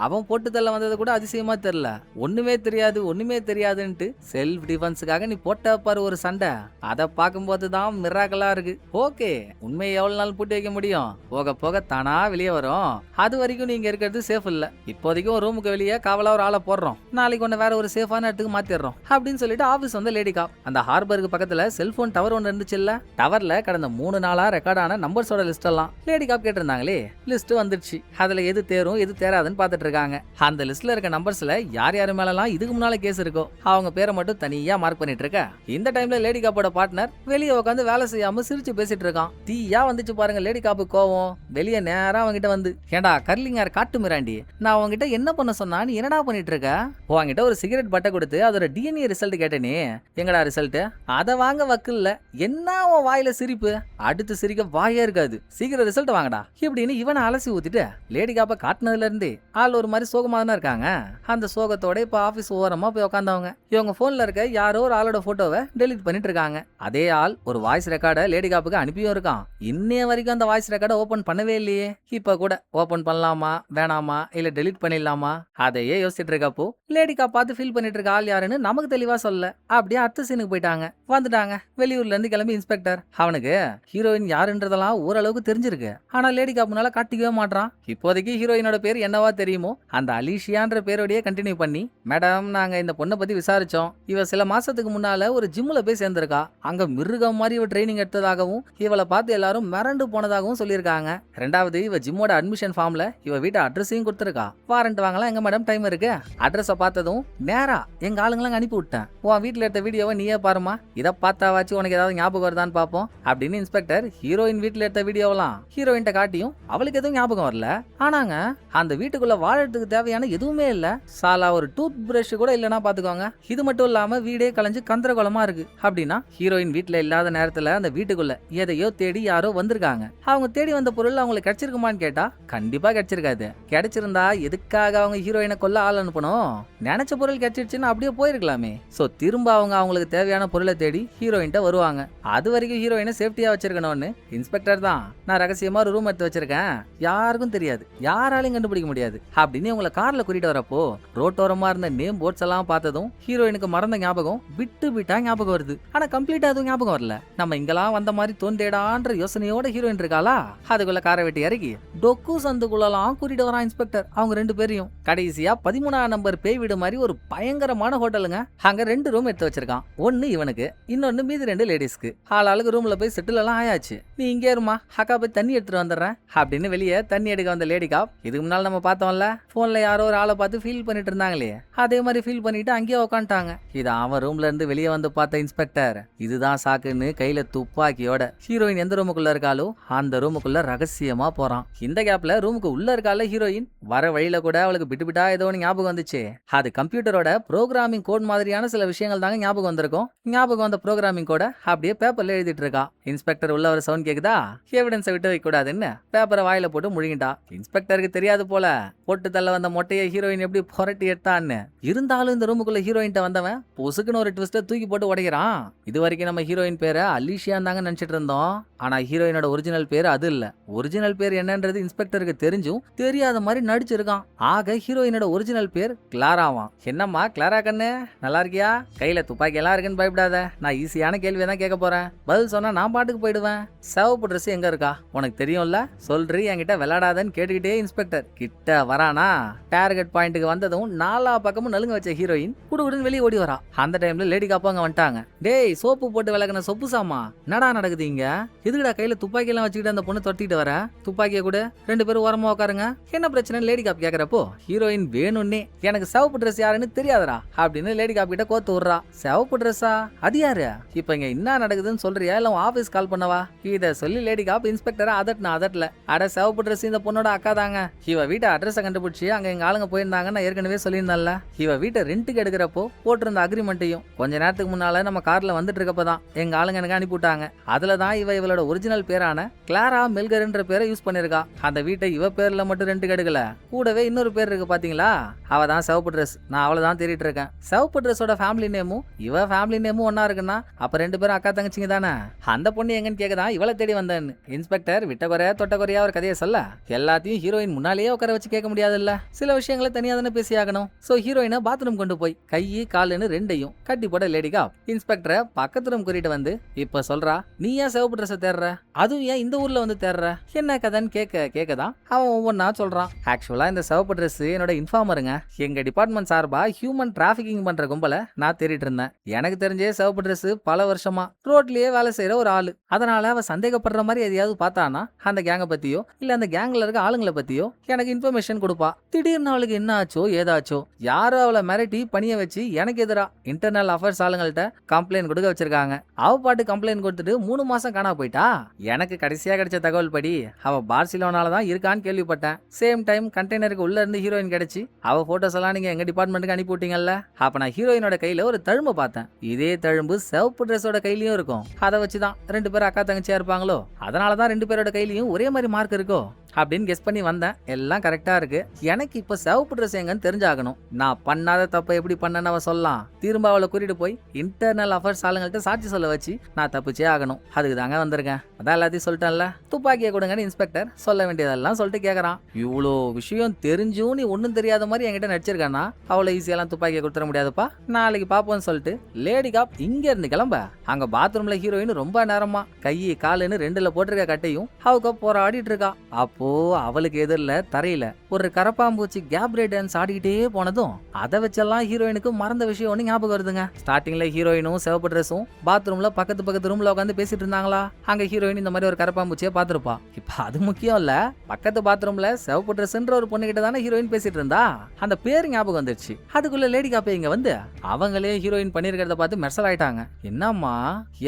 அவன் போட்டு தள்ள வந்தது கூட அதிசயமா தெரியல. ஒண்ணுமே தெரியாதுன்ட்டு செல்ஃப் டிஃபென்ஸுக்காக நீ போட்ட பாரு ஒரு சண்டை, அதை பார்க்கும்போது தான் மிராக்கலா இருக்கு. ஓகே உண்மையை எவ்வளவு நாள் பூட்டி வைக்க முடியும், போக போக தானா வெளியே வரும். அது வரைக்கும் நீங்க இருக்கிறது சேஃப் இல்ல. இப்போதைக்கும் ரூமுக்கு வெளியே காவலா ஒரு ஆளை போடுறோம், நாளைக்கு ஒன்னு வேற ஒரு சேஃபான இடத்துக்கு மாத்திடுறோம் அப்படின்னு சொல்லிட்டு ஆபீஸ் வந்து லேடி காப். அந்த ஹார்பருக்கு பக்கத்துல செல்போன் டவர் ஒன்று இருந்துச்சு இல்ல, டவர்ல கடந்த 3 நாளா ரெக்கார்டான நம்பர்ஸோட லிஸ்ட் எல்லாம் லேடி காப் கேட்டிருந்தாங்களே, லிஸ்ட் வந்துடுச்சு. அதுல எது தேரும் எது தேராதுன்னு பாத்துட்டு இருக்காங்க. அந்த லிஸ்ட்ல இருக்க நம்பர்ஸ்ல யார் யாரு மேலாம் இதுக்கு முன்னால கேஸ் இருக்கோ அவங்க பேரை மட்டும் தனியா மார்க் பண்ணிட்டு இருக்க. இந்த டைம்ல லேடி காப்போட பார்ட்னர் வெளியே உட்காந்து வேலை செய்யாம சிரிச்சு பேசிட்டு இருக்கான். தீயா வந்துச்சு பாருங்க லேடி காப்பு கோவம். வெளியே நேரா அவங்கிட்ட வந்து, ஏண்டா கர்லிங்கார் காட்டு மிராண்டி, நான் அவங்கிட்ட என்ன பண்ண சொன்னா நீ என்னடா பண்ணிட்டு இருக்க, உங்ககிட்ட ஒரு சிகரெட் பட்டை கொடுத்து அதோட டிஎன்ஏ ரிசல்ட் கேட்டேனே, எங்கடா ரிசல்ட், அதை வாங்க வக்கில்ல, என்ன உன் வாயில சிரிப்பு, அடுத்து சிரிக்க வாயே இருக்காது, சீக்கிரம் ரிசல்ட் வாங்கடா இப்படின்னு இவனை அலசி ஊத்திட்டு லேடி காப்ப காட்டினதுல இருந்தே ஆள் ஒரு மாதிரி சோகமா தானே இருக்காங்க. அந்த சோகத்தோட இப்ப ஆபீஸ் ஓரமா போய் உட்காந்தவங்க இவங்க போன்ல இருக்க யாரோ ஒரு ஆளோட போட்டோவை டெலிட் பண்ணிட்டு இருக்காங்க. அதே ஆள் ஒரு வாய்ஸ் ரெக்கார்டை லேடி காப்புக்கு அனுப்பியும் இருக்கான். இன்னைய வரைக்கும் அந்த வாய்ஸ் ரெக்கார்டை ஓபன் பண்ணவே இல்லையே. இப்ப கூட ஓபன் பண்ணலாமா வேணாமா இல்ல டெலிட் பண்ணிடலாமா அதையே யோசிச்சுட்டு இருக்கப்போ லேடி காப் பார்த்து ஃபீல் பண்ணிட்டு இருக்க ஆள் யாருன்னு நமக்கு தெளிவா சொல்ல. அப்படியே அடுத்த சீனுக்கு போயிட்டாங்க. வந்துட்டாங்க வெளியூர்ல இருந்து கிளம்பி இன்ஸ்பெக்டர். அவனுக்கு ஹீரோயின் யாருன்றதெல்லாம் ஓரளவுக்கு தெரிஞ்சிருக்கு. ஆனா லேடி காப்னால காட்டிக்கவே மாட்டான். இப்போதைக்கு ஹீரோயினோட பேர் என்னவா தெரியுமோ அந்த அலிஷியான்ற பேரோடய கண்டினியூ பண்ணி, மேடம் நாங்க இந்த பொண்ணை பத்தி விசாரிச்சோம், இவ சில மாசத்துக்கு முன்னால ஒரு ஜிம்ல போய் சேர்ந்திருக்கா, அங்க மிருகம் மாதிரி இவ ட்ரைனிங் எடுத்ததாகவும் இவளை பார்த்து எல்லாரும் மிரண்டு போனதாகவும் சொல்லியிருக்காங்க. ரெண்டாவது இவ ஜிம்மோட அட்மிஷன் ஃபார்ம்ல இவ வீட்டு அட்ரஸையும் கொடுத்துருக்கா. வாரண்ட் வாங்கலாம் எங்க மேடம் டைம் இருக்கு. அட்ரஸ பார்த்ததும் நேரா எங்க ஆளுங்களாம் அனுப்பி விட்டேன். உன் வீட்டுல எடுத்த வீடியோவை நீயே பாருமா, இதை பார்த்தாவாச்சு உனக்கு ஏதாவது ஞாபகம் வருதான்னு பாப்போம் அப்படின்னு இன்ஸ்பெக்டர் ஹீரோயின் வீட்டுல எடுத்த வீடியோவெல்லாம் ஹீரோயின்ட்ட காட்டியும் அவளுக்கு எதுவும் ஞாபகம் வரல. ஆனாங்க அந்த வீட்டுக்குள்ள வாழறதுக்கு தேவையான எதுவுமே இல்ல. சாலா ஒரு டூத் பிரஷ் கூட இல்லைன்னா பாத்துக்கோங்க. இது மட்டும் இல்லாம வீடே கலைஞ்சு கந்தரகோலமா இருக்கு. அப்படின்னா ஹீரோயின் வீட்டுல இல்லாத நேரத்துல அந்த வீட்டுக்குள்ள எதையோ தேடி யாரோ வந்திருக்காங்க. அவங்க தேடி வந்த பொருள் அவங்களுக்கு கிடைச்சிருக்குமான்னு கேட்டா கண்டிப்பா கிடைச்சிருக்காது. கிடைச்சிருந்தா எதுக்காக அவங்க ஹீரோயினை கொல்ல ஆள் அனுப்பணும், நினைச்ச பொருள் கிடைச்சிருச்சுன்னு அப்படியே போயிருக்கலாமே. சோ திரும்ப அவங்க அவங்களுக்கு தேவையான பொருளை தேடி ஹீரோயின்ட்ட வருவாங்க. அது வரைக்கும் ஹீரோயினை சேஃப்டியா வச்சிருக்கணும்னு இன்ஸ்பெக்டர் தான் நான் ரகசியமா ஒரு ரூம் எடுத்து வச்சிருக்கேன், யாருக்கும் தெரியாது, யாராலையும் கண்டுபிடிக்க முடியாது அப்படின்னு உங்களை கார்ல கூட்டிட்டு வரப்போ ரோட்டோரமா இருந்த நேம் போர்ட்ஸ் எல்லாம் பார்த்ததும் ஹீரோயினுக்கு மறந்த ஞாபகம் விட்டு விட்டா ஞாபகம் வருது. ஆனா கம்ப்ளீட்டா அதுவும் ஞாபகம் வரல. நம்ம இங்கெல்லாம் வந்த மாதிரி தோண்டேடான்ற யோசனையோட ஹீரோயின் இருக்காளா. அதுக்குள்ள காரை வெட்டி இறக்கி டொக்கு சந்துக்குள்ளலாம் கூட்டிட்டு வரான் இன்ஸ்பெக்டர் அவங்க 2 பேரையும். கடைசியா 13ஆம் நம்பர் பேய் வீடு மாதிரி ஒரு பயங்கரமான ஹோட்டலுங்க. அங்க 2 ரூம் எடுத்து வச்சிருக்கான். ஒன்னு இவனுக்கு, இன்னொன்னு மீதி 2 லேடிஸ்க்கு. ஆளாளுக்கு ரூம்ல போய் செட்டில் எல்லாம் ஆயாச்சு. நீ இங்கே இருமா, அக்கா போய் தண்ணி எடுத்துட்டு வந்துடுறேன் அப்படின்னு வெளியே தண்ணி எடுக்க வந்த லேடி காப் இதுக்கு முன்னால நம்ம பார்த்தோம்ல போன்ல யாரோ ஒரு ஆளை பார்த்து ஃபீல் பண்ணிட்டு இருந்தாங்களே, அதே மாதிரி ஃபீல் பண்ணிட்டு அங்கேயே உட்காந்துட்டாங்க. இது அவன் ரூம்ல இருந்து வெளியே வந்து பார்த்த இன்ஸ்பெக்டர் இதுதான் சாக்குன்னு கையில துப்பாக்கியோட ஹீரோயின் எந்த ரூமுக்குள்ள இருக்காலோ அந்த ரூமுக்குள்ள ரகசியமா போறான். இந்த கேப்ல ரூமுக்கு உள்ள இருக்கால ஹீரோயின் வர வழியில கூட அவளுக்கு பிட்டு பிட்டா ஏதோ ஞாபகம் வந்துச்சு. அது கம்ப்யூட்டரோட ப்ரோக்ராமிங் கோட் மாதிரியான சில விஷயங்கள் தாங்க ஞாபகம் வந்திருக்கும். ஞாபகம் வந்த ப்ரோக்ராமிங் கோட அப்படியே பேப்பர்ல எழுதிட்டு இருக்கா. இன்ஸ்பெக்டர் உள்ள ஒரு சவுண்ட் கேக்குதா, எவிடன்ஸை விட்டு வைக்க கூடாதுன்னு பேப்பரை வாயில போட்டு முழுங்கிட்டா. இன்ஸ்பெக்டருக்கு தெரியாது போல போட்டு தள்ள வந்த மொட்டையை ஹீரோயின் எப்படி புரட்டி எடுத்தான்னு. இருந்தாலும் இந்த ரூமுக்குள்ள ஹீரோயின்ட்ட வந்தவன் பொசுக்குன்னு ஒரு ட்விஸ்ட தூக்கி போட்டு உடைக்கிறான். இது வரைக்கும் நம்ம ஹீரோயின் பேரை அலிஷியா தாங்க நினைச்சிட்டு இருந்தோம். ஆனா ஹீரோயினோட ஒரிஜினல் பேர் அது இல்ல. ஒரிஜினல் பேர் என்னன்றது இன்ஸ்பெக்டருக்கு தெரிஞ்சும் தெரியாத மாதிரி நடிச்சிருக்கான். ஆக ஹீரோயினோட ஒரிஜினல் பேர் கிளாராவாம். என்னம்மா கிளாரா கண்ணு, நல்லா இருக்கியா? கையில துப்பாக்கி எல்லாம் இருக்குன்னு பயப்படாத, நான் ஈஸியான கேள்வியை தான் கேட்க போறேன். பதில் சொன்னா நான் பாட்டுக்கு போயிடுவேன். சிவப்பு ட்ரெஸ் எங்க இருக்கா உனக்கு தெரியும்ல, சொல்றி என்கிட்ட விளையாடாதன்னு கேட்டுக்கிட்டே இன்ஸ்பெக்டர் கிட்ட வரானா. டார்கெட் பாயிண்ட்டுக்கு வந்ததும் நாலா பக்கமும் நலுங்க வச்ச ஹீரோயின் குடுகுடுன்னு வெளியே ஓடி வரா. அந்த டைம்ல லேடி காப்பாங்க வந்துட்டாங்க. டேய், சோப்பு போட்டு விளக்குன சொப்பு சாமா, என்னடா நடக்குது இங்க? எதுக்குடா கையில துப்பாக்கி எல்லாம் வச்சுக்கிட்டு அந்த பொண்ணு தொட்டிட்டு வர? துப்பாக்கிய கூட, ரெண்டு பேரும் ஓரமா உட்காருங்க, என்ன பிரச்சனை லேடி காப் கேக்குறப்போ ஹீரோயின் வேணும்னே எனக்கு சிவப்பு ட்ரெஸ் யாருன்னு தெரியாதரா அப்படின்னு லேடி காப் கிட்ட கோத்து விடுறா. சிவப்பு ட்ரெஸ்ஸா, அது யாரு? இப்ப இங்க என்ன நடக்குதுன்னு சொல்றியா இல்ல ஆபீஸ் கால் பண்ணவா? இத சொல்லி லேடி காப் இன்ஸ்பெக்டரை அதட்டல. அட சிவப்பு ட்ரெஸ் இந்த பொண்ணோட அக்கா தாங்க. இவ வீட்டை அட்ரஸ் கண்டுபிடிச்சி அங்க எங்க ஆளுங்க போயிருந்தாங்க, நான் ஏற்கனவே சொல்லியிருந்தேன்ல. இவ வீட்டை ரெண்டுக்கு எடுக்கிறப்போ போட்டிருந்த அக்ரிமெண்ட்டையும் கொஞ்ச நேரத்துக்கு முன்னால நம்ம கார்ல வந்துட்டு இருக்கப்பதான் எங்க ஆளுங்க எனக்கு அனுப்பிவிட்டாங்க. அதுலதான் இவளோட ஒரிஜினல் பேரான கிளாரா மெல்கர்ன்ற பேரை யூஸ் பண்ணிருக்கா. அந்த வீட்டை இவ பேர்ல மட்டும் ரெண்டுக்கு எடுக்கல, கூடவே இன்னொரு பேர் இருக்கு பாத்தீங்களா, அவ தான் சிவப்பு ட்ரெஸ். நான் அவளதான் தேடிட்டு இருக்கேன். சிவப்பு ட்ரெஸ்ஸோட ஃபேமிலி நேமும் இவ ஃபேமிலி நேமும் ஒன்னா இருக்குன்னா அப்ப ரெண்டு பேரும் அக்கா தங்கச்சிங்க தானே. அந்த பொண்ணு எங்கன்னு கேட்கதான் இவளை தேடி வந்தேன்னு இன்ஸ்பெக்டர் விட்ட குறை தொட்ட குறையா ஒரு கதையை சொல்ல, எல்லாத்தையும் ஹீரோயின் முன்னாலேயே உட்கார வச்சு கேட்க முடியாதுல்ல, சில விஷயங்களை தனியா தானே பேசி ஆகணும். சோ ஹீரோயினை பாத்ரூம் கொண்டு போய் கை காலுன்னு ரெண்டையும் கட்டி போட லேடி காப் இன்ஸ்பெக்டரை பக்கத்து ரூம் கூட்டிட்டு வந்து இப்ப சொல்றா, நீ ஏன் சிவப்பு ட்ரெஸ் தேடுற, அதுவும் ஏன் இந்த ஊர்ல வந்து தேடுற, என்ன கதைன்னு கேட்கதான் அவன் ஒவ்வொன்னா சொல்றான். ஆக்சுவலா இந்த சிவப்பு ட்ரெஸ் என்னோட இன்ஃபார்மருங்க. எங்க டிபார்ட்மெண்ட் சார்பா ஹியூமன் டிராபிகிங் பண்ற கும்பல நான் தேடிட்டு இருந்தேன். எனக்கு தெரிஞ்சே சிவப்பு ட்ரெஸ் பல வருஷமா ரோட்லயே வேலை செய்யற ஒரு ஆளு. அதனால அவ சந்தேகப்படுற மாதிரி எதையாவது பார்த்தானா அந்த கேங்க பத்தியோ இல்ல அந்த கேங்ல இருக்க ஆளுங்களை பத்தியோ எனக்கு இன்ஃபர்மேஷன் கொடுப்பா. திடீர்னு அவளுக்கு என்ன ஆச்சோ ஏதாச்சோ யாரோ அவளை மிரட்டி பணிய வச்சு எனக்கு எதிரா இன்டர்னல் அஃபேர்ஸ் ஆளுங்கள்ட்ட கம்ப்ளைண்ட் கொடுக்க வச்சிருக்காங்க. அவ பாட்டு கம்ப்ளைண்ட் கொடுத்துட்டு 3 மாசம் காணா போயிட்டா. எனக்கு கடைசியா கிடைச்ச தகவல் படி அவ பார்சிலோனால தான் இருக்கான்னு கேள்விப்பட்டேன். சேம் டைம் கண்டெய்னருக்கு உள்ள இருந்து ஹீரோயின் கிடைச்சி அவ போட்டோஸ் எல்லாம் நீங்க எங்க டிபார்ட்மெண்ட்டுக்கு அனுப்பி விட்டீங்கல்ல. அப்ப நான் ஹீரோயினோட கையில ஒரு தழும்பு பார்த்தேன். இதே தழும்பு சிவப்பு ட்ரெஸ்ஸோட கையிலயும் இருக்கும். அதை வச்சுதான் ரெண்டு பேரும் அக்கா தங்கச்சியா இருப்பாங்களோ, அதனாலதான் ரெண்டு பேரோட கையிலயும் ஒரே மாதிரி மார்க் இருக்கோ அப்படின்னு கெஸ் பண்ணி வந்தேன். எல்லாம் கரெக்டா இருக்கு. எனக்கு இப்ப சிவப்பு ட்ரெஸ் எங்கன்னு தெரிஞ்சாகணும். நான் பண்ணாத தப்ப எப்படி பண்ணன்னு அவ சொல்லலாம். திரும்ப அவளை கூட்டிட்டு போய் இன்டர்னல் அஃபேர்ஸ் ஆளுங்கள்ட்ட சாட்சி சொல்ல வச்சு நான் தப்பிச்சே ஆகணும். அதுக்கு தாங்க வந்திருக்கேன். அதான் எல்லாத்தையும் சொல்லிட்டேன்ல, துப்பாக்கியை கொடுங்கன்னு இன்ஸ்பெக்டர் சொல்ல வேண்டியதெல்லாம் சொல்லிட்டு கேக்குறான். இவ்வளோ விஷயம் தெரிஞ்சும் நீ ஒன்னும் தெரியாத மாதிரி என்கிட்ட நடிச்சிருக்கானா அவ்வளவு ஈஸியெல்லாம் துப்பாக்கியை கொடுத்துட முடியாதுப்பா, நாளைக்கு பாப்போம்னு சொல்லிட்டு லேடி காப் இங்க இருந்து கிளம்ப அங்க பாத்ரூம்ல ஹீரோயின் ரொம்ப நேரமா கை காலுன்னு ரெண்டுல போட்டிருக்க கட்டையும் அவக்க போராடிட்டு இருக்கா. அப்போ அவளுக்கு எதிரில தரையில ஒரு கரப்பாம்பூச்சி கேப்ரே டான்ஸ் ஆடிக்கிட்டே போனதும் அதை வச்செல்லாம் ஹீரோயினுக்கு மறந்த விஷயம் ஒண்ணு ஞாபகம் வருதுங்க. ஸ்டார்டிங்ல ஹீரோயினும் சிவப்பு ட்ரெஸ்ஸும் பாத்ரூம்ல பக்கத்து ரூம்ல உட்காந்து பேசிட்டு இருந்தாங்களா. அங்க ஹீரோயின் இந்த மாதிரி ஒரு கரப்பாம்பூச்சியை பாத்துருப்பா. இப்ப அது முக்கியம் இல்ல, பக்கத்து பாத்ரூம்ல சிவப்பு ட்ரெஸ்ன்ற ஒரு பொண்ணு கிட்ட தானே ஹீரோயின் பேசிட்டு இருந்தா. அந்த பேரு ஞாபகம் வந்துருச்சு. அதுக்குள்ள லேடி காப்பே இங்க வந்து அவங்களே ஹீரோயின் பண்ணிருக்கிறத பார்த்து மெர்சல் ஆயிட்டாங்க. என்னம்மா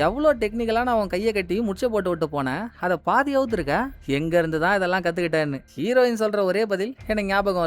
எவ்வளவு டெக்னிக்கலா நான் அவன் கையை கட்டி முடிச்ச போட்டு விட்டு போனேன், அதை பாதி அவுத்துருக்க, எங்க இருந்துதான் இதெல்லாம் கத்துக்கிட்டேன்னு ஹீரோயின் சொல்ற ஒரே பதில் எனக்கு ஞாபகம்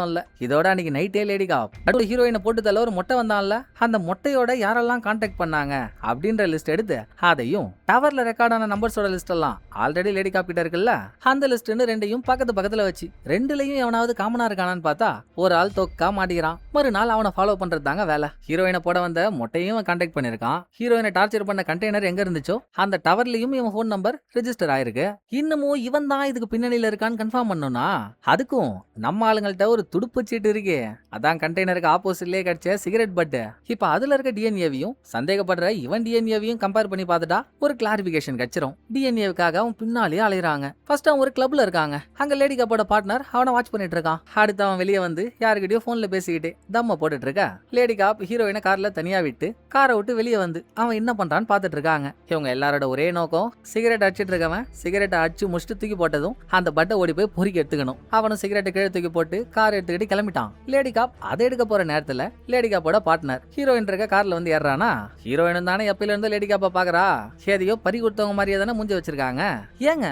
இல்ல. இதோட அன்னைக்கு நைட்டே லேடி காப் அடுத்த ஹீரோயினை போட்டு தள்ள ஒரு மொட்டை வந்தான்ல, அந்த மொட்டையோட யாரெல்லாம் கான்டாக்ட் பண்ணாங்க அப்படின்ற லிஸ்ட் எடுத்து அதையும் டவர்ல ரெக்கார்டான நம்பர்ஸோட லிஸ்ட் எல்லாம் ஆல்ரெடி லேடி காப் கிட்ட இருக்குல்ல, அந்த லிஸ்ட்னு ரெண்டையும் பக்கத்துல வச்சு ரெண்டுலயும் எவனாவது காமனா இருக்கானான்னு பார்த்தா ஒரு ஆள் தொக்கா மாட்டிக்கிறான். மறுநாள் அவனை ஃபாலோ பண்றது தாங்க வேலை. ஹீரோயினை போட வந்த மொட்டையும் கான்டாக்ட் பண்ணிருக்கான். ஹீரோயினை டார்ச்சர் பண்ண கண்டெய்னர் எங்க இருந்துச்சோ அந்த டவர்லயும் இவன் போன் நம்பர் ரெஜிஸ்டர் ஆயிருக்கு. இன்னமும் இவன் தான் இதுக்கு பின்னணியில இருக்கான்னு கன்ஃபார்ம் பண்ணணும்னா அதுக்கும் நம்ம ஆளுங்கள்ட்ட ஒரு துடுப்பு சீட்டு இருக்கு. அதான் கண்டெய்னருக்கு ஆப்போசிட்லயே கிடைச்ச சிகரெட் பட். இப்ப அதுல இருக்க டிஎன்ஏவையும் சந்தேகப்படுற இவன் டிஎன்ஏவையும் கம்பேர் பண்ணி பார்த்துட்டா ஒரு கிளாரிபிகேஷன் கிடைச்சிரும். டிஎன்ஏவுக்காக அவன் பின்னாலேயே அலையறாங்க. ஃபர்ஸ்ட் அவன் ஒரு கிளப்ல இருக்காங்க. அங்க லேடி காப்போட பார்ட்னர் அவனை வாட்ச் பண்ணிட்டு இருக்கான். அடுத்து அவன் வெளியே வந்து யாருக்கிட்டயோ போன்ல பேசிக்கிட்டு தம்ம போட்டுட்டு இருக்க. லேடி காப் ஹீரோயினை கார்ல தனியா விட்டு காரை விட்டு வெளியே வந்து அவன் என்ன பண்றான்னு பாத்துட்டு இருக்காங்க. இவங்க எல்லாரோட ஒரே நோக்கம் சிகரெட் அடிச்சிட்டு இருக்கவன் சிகரெட் அடிச்சு முடிச்சுட்டு தூக்கி போட்டதும் அந்த பட்டை ஓடி போய் பொறுக்கி எடுத்துக்கணும். அவனும் சிகரெட்டை கீழே தூக்கி போட்டு கார் எடுத்துக்கிட்டு கிளம்பிட்டான். லேடி காப் அதை எடுக்க போற நேரத்துல லேடி காப்போட பார்ட்னர் ஹீரோயின் இருக்க கார்ல வந்து ஏறானா. ஹீரோயினும் தானே எப்பயில இருந்து லேடி காப்ப பாக்குறா. எதையோ பறி கொடுத்தவங்க மாதிரியே தானே மூஞ்சி வச்சிருக்காங்க. ஏங்க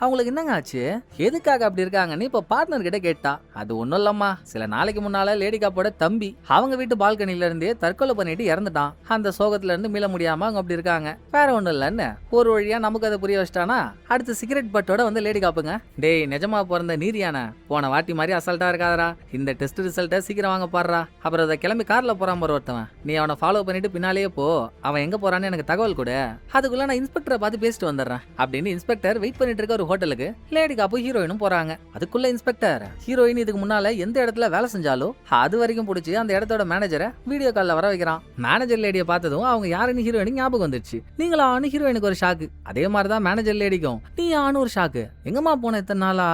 அவங்களுக்கு என்னங்க ஆச்சு, எதுக்காக அப்படி இருக்காங்கன்னு இப்ப பார்ட்னர் கிட்ட கேட்டா. அது ஒண்ணும் இல்லம்மா, சில நாளைக்கு முன்னால லேடி காப்போட தம்பி அவங்க வீட்டு பால்கனில இருந்தே தற்கொலை பண்ணிட்டு இறந்துட்டான். அந்த சோகத்துல இருந்து மீள முடியாம அவங்க அப்படி இருக்காங்க. வேற ஒண்ணும் இல்லன்னு ஒரு வழியா நமக்கு அதை புரிய வச்சிட்டானா. அடுத்து சிகரெட் பட்டோட வந்து லேடி காப்புங்க. டேய் நிஜமா பிறந்த நீரியான போன வாட்டி மாதிரி அசால்ட்டா இருக்காதரா. இந்த டெஸ்ட் ரிசல்ட்டை சீக்கிரம் வாங்க பாடுறா. அப்புறம் அதை கிளம்பி கார்ல போறான் பாரு ஒருத்தவன். நீ அவனை ஃபாலோ பண்ணிட்டு பின்னாலேயே போ. அவன் எங்க போறான்னு எனக்கு தகவல் கொடு. அதுக்குள்ள நான் இன்ஸ்பெக்டரை பார்த்து பேசிட்டு வந்துடுறேன் அப்படின்னு இன்ஸ்பெக்டர் வெயிட் பண்ணிட்டு இருக்க ஒரு ஹோட்டலுக்கு லேடி காப்பு ஹீரோயினும் போறாங்க. அதுக்குள்ள இன்ஸ்பெக்டர் ஹீரோயின் இதுக்கு முன்னால எந்த இடத்துல வேலை செஞ்சாலும் அது வரைக்கும் பிடிச்சி அந்த இடத்தோட மேனேஜரை வீடியோ கால்ல வர வைக்கிறான். மேனேஜர் லேடியை பார்த்ததும் அவங்க யாருன்னு ஹீரோயினுக்கு ஞாபகம் வந்துருச்சு. நீங்களான்னு ஹீரோயினுக்கு ஒரு ஷாக்கு. அதே மாதிரிதான் மேனேஜர் லேடிக்கும் நீ ஆனு ஒரு ஷாக்கு. எங்கம்மா போன இத்தனை நாளா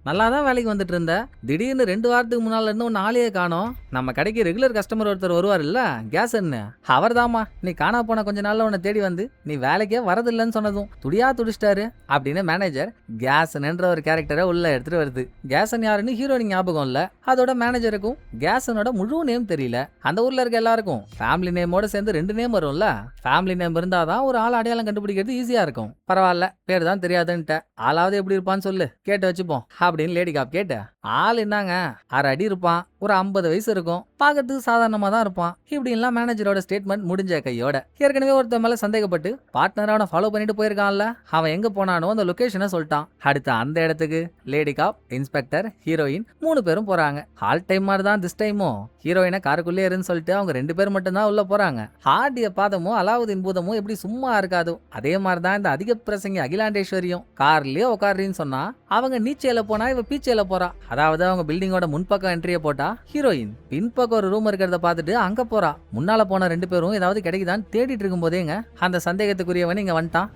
நல்லாதான் வேலைக்கு வந்துட்டு இருந்த, திடீர்னு 2 வாரத்துக்கு முன்னால இருந்து ஒன்னு ஆளையே காணோம். நம்ம கடைக்கு ரெகுலர் கஸ்டமர் ஒருத்தர் வருவார் இல்ல கேசன்னு, அவர் தாமா நீ காணா போன கொஞ்ச நாள்ல உன்னை தேடி வந்து நீ வேலைக்கே வரதில்லைன்னு சொன்னதும் துடியா துடிச்சிட்டாரு அப்படின்னு மேனேஜர் கேசன்ன்ற ஒரு கேரக்டரை உள்ள எடுத்துட்டு வருது. கேசன் யாருன்னு ஹீரோயின் ஞாபகம் இல்ல. அதோட மேனேஜருக்கும் கேசனோட முழு நேம் தெரியல. அந்த ஊர்ல இருக்க எல்லாருக்கும் ஃபேமிலி நேமோட சேர்ந்து 2 நேம் வரும்ல. ஃபேமிலி நேம் இருந்தாதான் ஒரு ஆள் அடையாளம் கண்டுபிடிக்கிறது ஈஸியா இருக்கும். பரவாயில்ல பேர் தான் தெரியாதுன்ட்ட, ஆளாவது எப்படி இருப்பான்னு சொல்லு கேட்டு வச்சுப்போம் அப்படின்னு லேடி காப் கேட்ட. ஆள் என்னங்க 1/2 அடி இருப்பான், ஒரு 50 வயசு இருக்கும், பார்க்கறதுக்கு சாதாரணமா தான் இருப்பான் இப்படின்லாம் மேனேஜரோட ஸ்டேட்மெண்ட் முடிஞ்ச கையோட. ஏற்கனவே ஒருத்தன் மேல சந்தேகப்பட்டு பார்ட்னர் அவனை ஃபாலோ பண்ணிட்டு போயிருக்கான்ல, அவன் எங்க போனானோ அந்த லொகேஷனை சொல்லிட்டான். அடுத்து அந்த இடத்துக்கு லேடி காப், இன்ஸ்பெக்டர், ஹீரோயின் 3 பேரும் போறாங்க. ஆல் டைம் மாதிரி தான் திஸ் டைமும் ஹீரோயினை காருக்குள்ளே இருன்னு சொல்லிட்டு அவங்க 2 பேர் மட்டும் தான் உள்ள போறாங்க. ஆடிய பாதமும் அலாவுதீன் பூதமும் எப்படி சும்மா இருக்காதோ அதே மாதிரிதான் இந்த அதிக பிரசங்கி அகிலாண்டேஸ்வரியும் கார்லயே உட்காருன்னு சொன்னா அவங்க நீச்சையில போனா இவ பீச்சையில போறா. அதாவது அவங்க பில்டிங்கோட முன்பக்கம் என்ட்ரியை போட்டா ஹீரோயின் பின்பக்கம் ஒரு ரூம் இருக்கிறத பார்த்துட்டு அங்க போறா. முன்னால போன 2 பேரும் ஏதாவது கிடைக்குதான்னு தேடிட்டு இருக்கும் போதேங்க அந்த சந்தேகத்துக்குரியவன் இங்க வந்துட்டான்.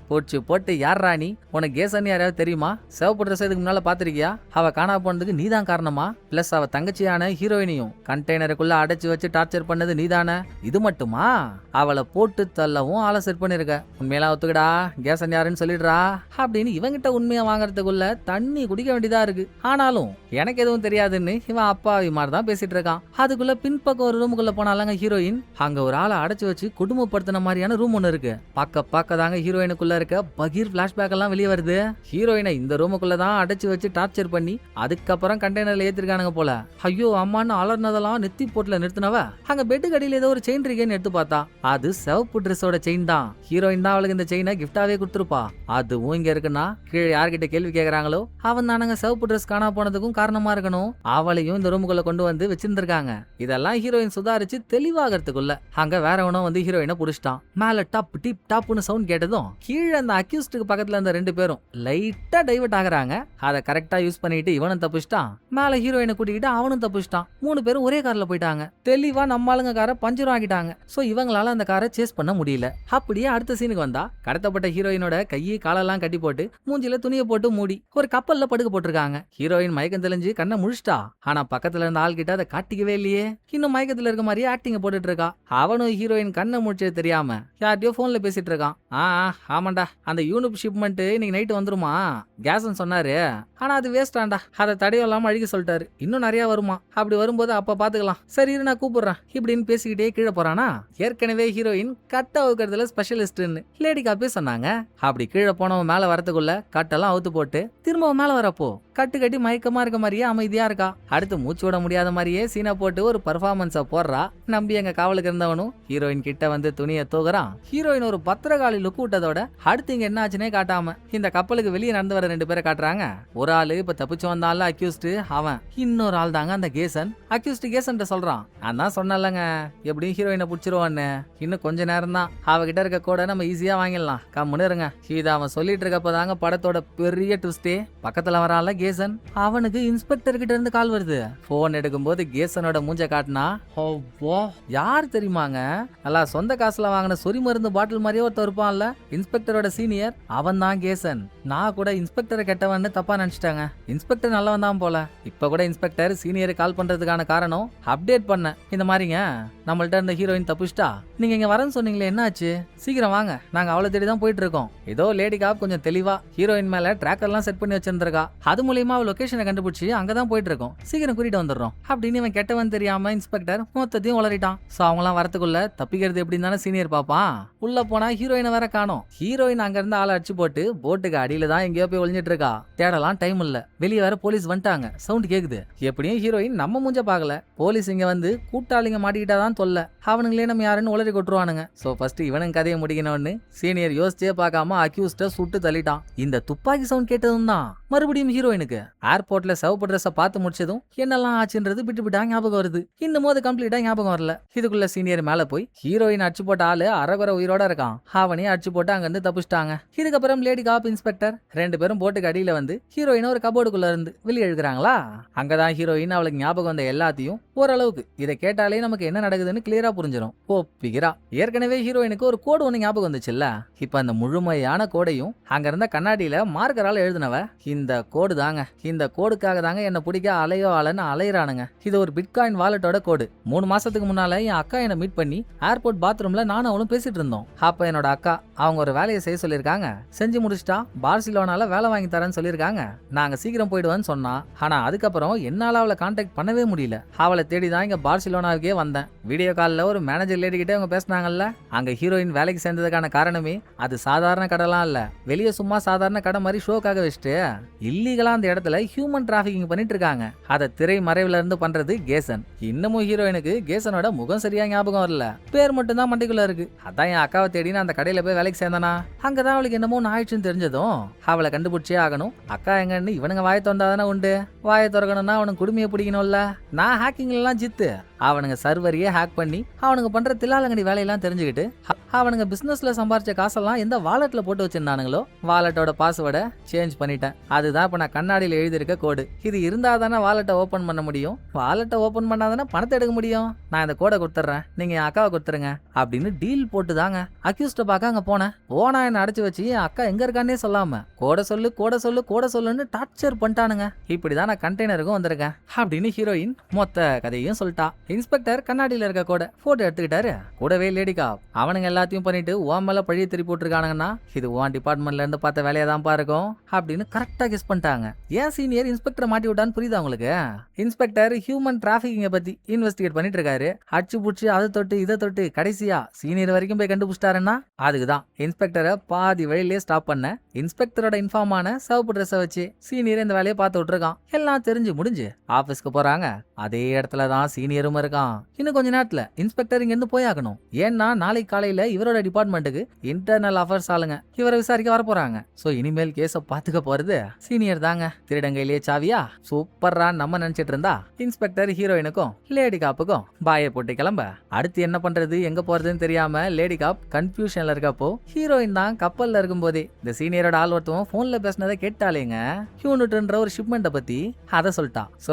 போட்டு யார் ராணி உனக்கு கேசன் யாராவது தெரியுமா, சிவப்பு ட்ரெஸ் இதுக்கு முன்னால பாத்திருக்கியா, அவ காணா போனதுக்கு நீதான் காரணமா, பிளஸ் அவ தங்கச்சியான ஹீரோயினையும் கண்டெய்னருக்குள்ள அடைச்சு வச்சு டார்ச்சர் பண்ணது நீதானே, இது மட்டுமா அவளை போட்டு தள்ளவும் ஆளை செட் பண்ணிருக்க, உண்மையெல்லாம் ஒத்துக்கடா கேசன் யாருன்னு சொல்லிடுறா அப்படின்னு இவங்கிட்ட உண்மையா வாங்கறதுக்குள்ள தண்ணி குடிக்க வேண்டியதா இருக்கு. ஆனாலும் எனக்கு எதுவும் தெரியாதுன்னு இவன் அப்பாவி மாதிரி தான் பேசிட்டு இருக்கான். அதுக்குள்ள பின்பக்கம் ஒரு ரூமுக்குள்ள போனாலங்க ஹீரோயின், அங்க ஒரு ஆளை அடைச்சு வச்சு குடும்பப்படுத்தின மாதிரியான ரூம் ஒண்ணு இருக்கு. பார்க்க தாங்க ஹீரோயினுக்குள்ள இருக்க பகீர் பிளாஷ்பேக் எல்லாம் வெளியே வருது. ஹீரோயினை இந்த ரூமுக்குள்ளதான் அடைச்சு வச்சு டார்ச்சர் பண்ணி அதுக்கப்புறம் கண்டெய்னர்ல ஏத்திருக்கானுங்க போல. ஐயோ அம்மான்னு அலர்னதெல்லாம் நெத்தி போட்டுல நிறுத்தினவ அங்க பெட்டு கடியில ஏதோ ஒரு செயின் இருக்கேன்னு எடுத்து பார்த்தா அது சிவப்பு ட்ரெஸ்ஸோட செயின் தான். ஹீரோயின் தான் அவளுக்கு இந்த செயினை கிஃப்டாவே கொடுத்துருப்பா. அதுவும் இங்க இருக்குன்னா கீழே யார்கிட்ட கேள்வி கேக்குறாங்களோ அவன் தானங்க சிவப்பு ட்ரெஸ் காணா போனதுக்கும் காரணமா இருக்கணும். அவளையும் இந்த ரூமுக்குள்ள கொண்டு வந்து வச்சிருந்திருக்காங்க. இதெல்லாம் ஹீரோயின் சுதாரிச்சு தெளிவாகிறதுக்குள்ள அங்க வேறவனும் வந்து ஹீரோயினை புடிச்சிட்டான். மேல டப் டிப் டாப்னு சவுண்ட் கேட்டதும் கீழே அந்த அக்யூஸ்டுக்கு பக்கத்துல இருந்த 2 பேரும் லைட்டா டைவர்ட் ஆகுறாங்க. அதை கரெக்டா யூஸ் பண்ணிட்டு இவனும் தப்பிச்சிட்டான். மேல ஹீரோயினை கூட்டிக்கிட்டு அவனும் தப்பிச்சிட்டான். 3 பேரும் ஒரே கார்ல போயிட்டாங்க. தெளிவா நம்ம ஆளுங்க காரை பஞ்சரும் ஆகிட்டாங்க. சோ இவங்களால அந்த காரை சேஸ் பண்ண முடியல. அப்படியே அடுத்த சீனுக்கு வந்தா கடத்தப்பட்ட ஹீரோயினோட கையை காலெல்லாம் கட்டி போட்டு மூஞ்சில துணியை போட்டு மூடி ஒரு கப்பல்ல படுக்க போட்டிருக்காங்க. ஹீரோயின் மயக்கம் தெளிஞ்சு கண்ணை முழிச்சிட்டா. ஆனா பக்கத்துல இருந்த ஆள் கிட்ட அதை காட்டிக்கவே இல்லையே. இன்னும் மயக்கத்துல இருக்க மாதிரியே ஆக்டிங்க போட்டுட்டு இருக்கா. அவனும் ஹீரோயின் கண்ணை முடிச்சது தெரியாம யார்கிட்டயோ போன்ல பேசிட்டு இருக்கான். ஆமாண்டா அந்த யூனிப் ஷிப்மெண்ட் இன்னைக்கு நைட்டு வந்துருமா கேசன் சொன்னாரு, ஆனா அது வேஸ்டாண்டா, அதை தடையும் இல்லாம அழிக்க சொல்லிட்டாரு, இன்னும் நிறைய வருமா, அப்படி வரும்போது அப்ப பாத்துக்கலாம், சரி நான் கூப்பிடுறேன் இப்படின்னு பேசிக்கிட்டே கீழே போறானா. ஏற்கனவே ஹீரோயின் கட்டை அவுக்கிறதுல ஸ்பெஷலிஸ்ட்னு லேடி காப்பே சொன்னாங்க. அப்படி கீழே போனவன் மேல வரத்துக்குள்ள கட்டெல்லாம் அவுத்து போட்டு திரும்ப மேல வரப்போ கட்டு கட்டி மயக்கமா இருக்க மாதிரியே அமைதியா இருக்கா. அடுத்து மூச்சு விட முடியாத மாதிரியே சீனை போட்டு ஒரு பர்ஃபார்மன்ஸ போடுறா. நம்பி எங்க காவலுக்கு இருந்தவனும் ஹீரோயின் கிட்ட வந்து துணியை தூக்குறான். ஹீரோயின் ஒரு பத்திரகாளி லுக் விட்டதோட அடுத்து இங்க என்ன ஆச்சுன்னே காட்டாம இந்த கப்பலுக்கு வெளியே நடந்து வர 2 பேரை காட்டுறாங்க. ஒரு ஆளு இப்ப தப்பிச்சு வந்தால அக்யூஸ்ட் அவன், இன்னொரு ஆள் தாங்க அந்த கேசன். அக்யூஸ்ட் கேசன் சொல்றான், நான் தான் சொன்னலங்க எப்படியும் ஹீரோயினை புடிச்சிருவான்னு, இன்னும் கொஞ்ச நேரம் தான் அவகிட்ட இருக்க கூட நம்ம ஈஸியா வாங்கிடலாம், கம்முன்னு இருங்க. இதை அவன் சொல்லிட்டு இருக்கப்பதாங்க படத்தோட பெரிய ட்விஸ்டே. பக்கத்துல வரால கேசன், அவனுக்கு இன்ஸ்பெக்டர் கிட்ட இருந்து கால் வருது. போன் எடுக்கும்போது கேசனோட மூஞ்ச காட்டினா, யார் தெரியுமாங்க, நல்லா சொந்த காசுல வாங்கின சொறி மருந்து பாட்டில் மாதிரியே ஒருத்தர் இருப்பான்ல, இன்ஸ்பெக்டரோட சீனியர், அவன் தான் கேசன். நான் கூட இன்ஸ்பெக்டரை கெட்டவன்னு தப்பா நினைச்சிட்டாங்க. இன்ஸ்பெக்டர் நல்லவன் தான் போல. இப்ப கூட இன்ஸ்பெக்டர் சீனியரை கால் பண்றதுக்கான காரணம் அப்டேட் பண்ண இந்த மாதிரிங்க, நம்மள்ட்ட இருந்த ஹீரோயின் தப்பிச்சிட்டா, நீங்க இங்க வரேன்னு சொன்னீங்களே, என்ன ஆச்சு? சீக்கிரம் வாங்க, நாங்க அவளை தேடி தான் போயிட்டு இருக்கோம். ஏதோ லேடி காப் கொஞ்சம் தெளிவா ஹீரோயின் மேல ட்ராக்கர்லாம் செட் பண்ணி வச்சிருந்திருக்கா, அது மூலியமா அவ லொகேஷனை கண்டுபிடிச்சி அங்கதான் போயிட்டு இருக்கோம், சீக்கிரம் கூட்டிட்டு வந்துடுறோம் அப்படின்னு இவன் கெட்டவன் தெரியாம இன்ஸ்பெக்டர் மொத்தத்தையும் வளரிட்டான். சோ அவங்களாம் வரத்துக்குள்ள தப்பிக்கிறது எப்படின்னு தானே சீனியர் பாப்பான். உள்ள போனா ஹீரோயினை வேற காணோம். ஹீரோயின் அங்க இருந்து ஆளை அடிச்சு போட்டு போட்டுக்கு அடியில தான் எங்கேயோ போய் ஒளிஞ்சிட்டு இருக்கா. தேடலாம் டைம் இல்ல. வெளியே வேற போலீஸ் வந்துட்டாங்க. சவுண்ட் கேக்குது. எப்படியும் ஹீரோயின் நம்ம மூஞ்ச பாக்கல. போலீஸ் இங்க வந்து கூட்டாளிங்க மாட்டிக்கிட்டாதான் தொல்ல. அவனுங்களே நம்ம யாருன்னு உளறி கொட்டுருவானுங்க. சோ ஃபர்ஸ்ட் இவனுங்க கதையை முடிக்கணும்னு சீனியர் யோசிச்சே பார்க்காம அக்யூஸ்ட சுட்டு தள்ளிட்டான். இந்த துப்பாக்கி சவுண்ட் கேட்டதும் தான் மறுபடியும் ஹீரோயினுக்கு ஏர்போர்ட்ல சிவப்பு ட்ரெஸ்ஸை பார்த்து முடிச்சதும் என்னெல்லாம் ஆச்சுன்றது விட்டு விட்டா ஞாபகம் வருது. இன்னும் போது கம்ப்ளீட்டா ஞாபகம் வரல. இதுக்குள்ள சீனியர் மேல போய் ஹீரோயின் அடிச்சு போட்ட ஆளு அரைகுறை உயிரோட இருக்கான். அவனையே அடிச்சு போட்டு அங்க இருந்து தப்பிச்சிட்டாங்க. இதுக்கப்புறம் லேடி காப் இன்ஸ்பெக்டர் ரெண்டு பேரும் போட்டுக்கு அடியில வந்து ஹீரோயின் ஒரு கபோர்டுக்குள்ள இருந்து வெளியே எழுதுறாங்களா. அங்கதான் ஹீரோயின் அவளுக்கு ஞாபகம் வந்த எல்லாத்தையும் ஓரளவுக்கு இதை கேட்டாலே நமக்கு என்ன நடக்குதுன்னு கிளியரா புரிஞ்சிடும். ஓப்பிக்கிறா. ஏற்கனவே ஹீரோயினுக்கு ஒரு கோடு ஒண்ணு ஞாபகம் வந்துச்சுல்ல. இப்ப அந்த முழுமையான கோடையும் அங்க இருந்த கண்ணாடியில மார்க்கரால எழுதினவ இந்த கோடு தாங்க. இந்த கோடுக்காக தாங்க என்ன பிடிக்க அலையோ அலைன்னு அலையிறானுங்க. இது ஒரு பிட்காயின் வாலெட்டோட கோடு. 3 மாசத்துக்கு முன்னால என் அக்கா என்ன மீட் பண்ணி ஏர்போர்ட் பாத்ரூம்ல நானும் அவளும் பேசிட்டு இருந்தோம். அப்ப என்னோட அக்கா அவங்க ஒரு வேலையை செய்ய சொல்லியிருக்காங்க. செஞ்சு முடிச்சிட்டா பார்சிலோனால வேலை வாங்கி தரேன்னு சொல்லியிருக்காங்க. நாங்க சீக்கிரம் போயிடுவேன்னு சொன்னா. ஆனா அதுக்கப்புறம் என்னால அவளை கான்டாக்ட் பண்ணவே முடியல. அவளை தேடி தான் இங்க பார்சிலோனாவுக்கே வந்தேன். வீடியோ காலில் ஒரு மேனேஜர் லேடி கிட்டே அவங்க பேசினாங்கல்ல. அங்க ஹீரோயின் வேலைக்கு சேர்ந்ததுக்கான காரணமே அது சாதாரண கடைலாம் இல்ல. வெளியே சும்மா சாதாரண கடை மாதிரி ஷோக்காக வச்சுட்டு இல்லீகலா அந்த இடத்துல ஹியூமன் டிராபிகிங் பண்ணிட்டு இருக்காங்க. அதை திரை மறைவுல இருந்து பண்றது கேசன். இன்னமும் ஹீரோயினுக்கு கேசனோட முகம் சரியா ஞாபகம் வரல. பேர் மட்டும் தான் மண்டிக்குள்ள இருக்கு. அதான் என் அக்காவை தேடின்னு அந்த கடையில போய் வேலைக்கு சேர்ந்தானா. அங்கதான் அவளுக்கு என்னமோ ஆயிடுச்சுன்னு தெரிஞ்சதும் அவளை கண்டுபிடிச்சே ஆகணும். அக்கா எங்கன்னு இவனுங்க வாயை திறந்தாதானே உண்டு. வாயை திறக்கணும்னா அவனுக்கு குடுமையை பிடிக்கணும்ல. நான் ஹேக்கிங் எல்லாம் ஜித்து. அவனுங்க சர்வரையே ஹேக் பண்ணி அவனுங்க பண்ற தில்லாலங்கடி வேலையெல்லாம் தெரிஞ்சுக்கிட்டு அவனுங்க பிசினஸ்ல சம்பாரிச்ச காசெல்லாம் எந்த வாலெட்ல போட்டு வச்சிருந்தானுங்களோ வாலெட்டோட பாஸ்வேர்டை சேஞ்ச் பண்ணிட்டேன். அதுதான் இப்ப நான் கண்ணாடியில் எழுதியிருக்க கோடு. இது இருந்தா தானே வாலெட்டை ஓபன் பண்ண முடியும். வாலெட்டை ஓபன் பண்ணாதானே பணத்தை எடுக்க முடியும். நான் இந்த கோடை கொடுத்துட்றேன், நீங்க என் அக்காவை கொடுத்துருங்க அப்படின்னு டீல் போட்டு தாங்க அக்யூஸ்ட பார்க்க அங்க போனேன். ஓனா என்ன அடைச்சு வச்சு என் அக்கா எங்க இருக்கானே சொல்லாம கோடை சொல்லு கோடை சொல்லு கோடை சொல்லுன்னு டார்ச்சர் பண்ணிட்டானுங்க. இப்படிதான் நான் கண்டெய்னருக்கும் வந்திருக்கேன் அப்படின்னு ஹீரோயின் மொத்த கதையும் சொல்லிட்டா. இன்ஸ்பெக்டர் கண்ணாடியில இருக்க கோடை போட்டோ எடுத்துக்கிட்டாரு. கூடவே லேடி காப் அவனுங்க எல்லாத்தையும் பண்ணிட்டு உன் மேல பழிய திருப்பி போட்டுருக்கானுங்கன்னா இது உன் டிபார்ட்மெண்ட்ல இருந்து பார்த்த வேலையா தான் பாருக்கும் அப்படின்னு கரெக்டா கெஸ் பண்ணிட்டாங்க. ஏன் சீனியர் இன்ஸ்பெக்டர் மாட்டி விட்டான்னு புரியுதா உங்களுக்கு? இன்ஸ்பெக்டர் ஹியூமன் டிராபிகிங்க பத்தி இன்வெஸ்டிகேட் பண்ணிட்டு இருக்காரு. அடிச்சு புடிச்சு அதை தொட்டு இதை தொட்டு கடைசியா சீனியர் வரைக்கும் போய் கண்டுபிடிச்சிட்டாருன்னா அதுக்குதான் இன்ஸ்பெக்டரை பாதி வழியிலே ஸ்டாப் பண்ண இன்ஸ்பெக்டரோட இன்ஃபார்மான சிவப்பு ட்ரெஸ்ஸை வச்சு சீனியர் இந்த வேலையை பார்த்து விட்டுருக்கான். எல்லாம் தெரிஞ்சு முடிஞ்சு ஆபீஸ்க்கு போறாங்க. அதே இடத்துல தான் சீனியரும் இருக்கான். இன்னும் கொஞ்ச நேரத்துல இன்ஸ்பெக்டர் இங்க இருந்து போயாகணும். ஏன்னா நாளைக்கு காலையில இவரோட டிபார்ட்மெண்ட்டுக்கு இன்டர்னல் அஃபேர்ஸ் ஆளுங்க இவரை விசாரிக்க வர போறாங்க. சோ இனிமேல் கேஸ பாத்துக்க போறது சீனியர் தாங்க. திருடங்கையிலேயே சாவியா சூப்பரா நம்ம நினைச்சிட்டு இருந்தா இன்ஸ்பெக்டர் ஹீரோயினுக்கும் லேடி காப்புக்கும் பாயை போட்டு கிளம்ப அடுத்து என்ன பண்றது எங்க போறதுன்னு தெரியாம லேடி காப் கன்ஃபியூஷன்ல இருக்கப்போ ஹீரோயின் தான் கப்பல்ல இருக்கும் போதே இந்த சீனியரோட ஆள் ஒருத்தவன் போன்ல பேசினதை கேட்டாலேங்க ஹியூனிட்ன்ற ஒரு ஷிப்மெண்ட்டை பத்தி அதை சொல்லிட்டான். சோ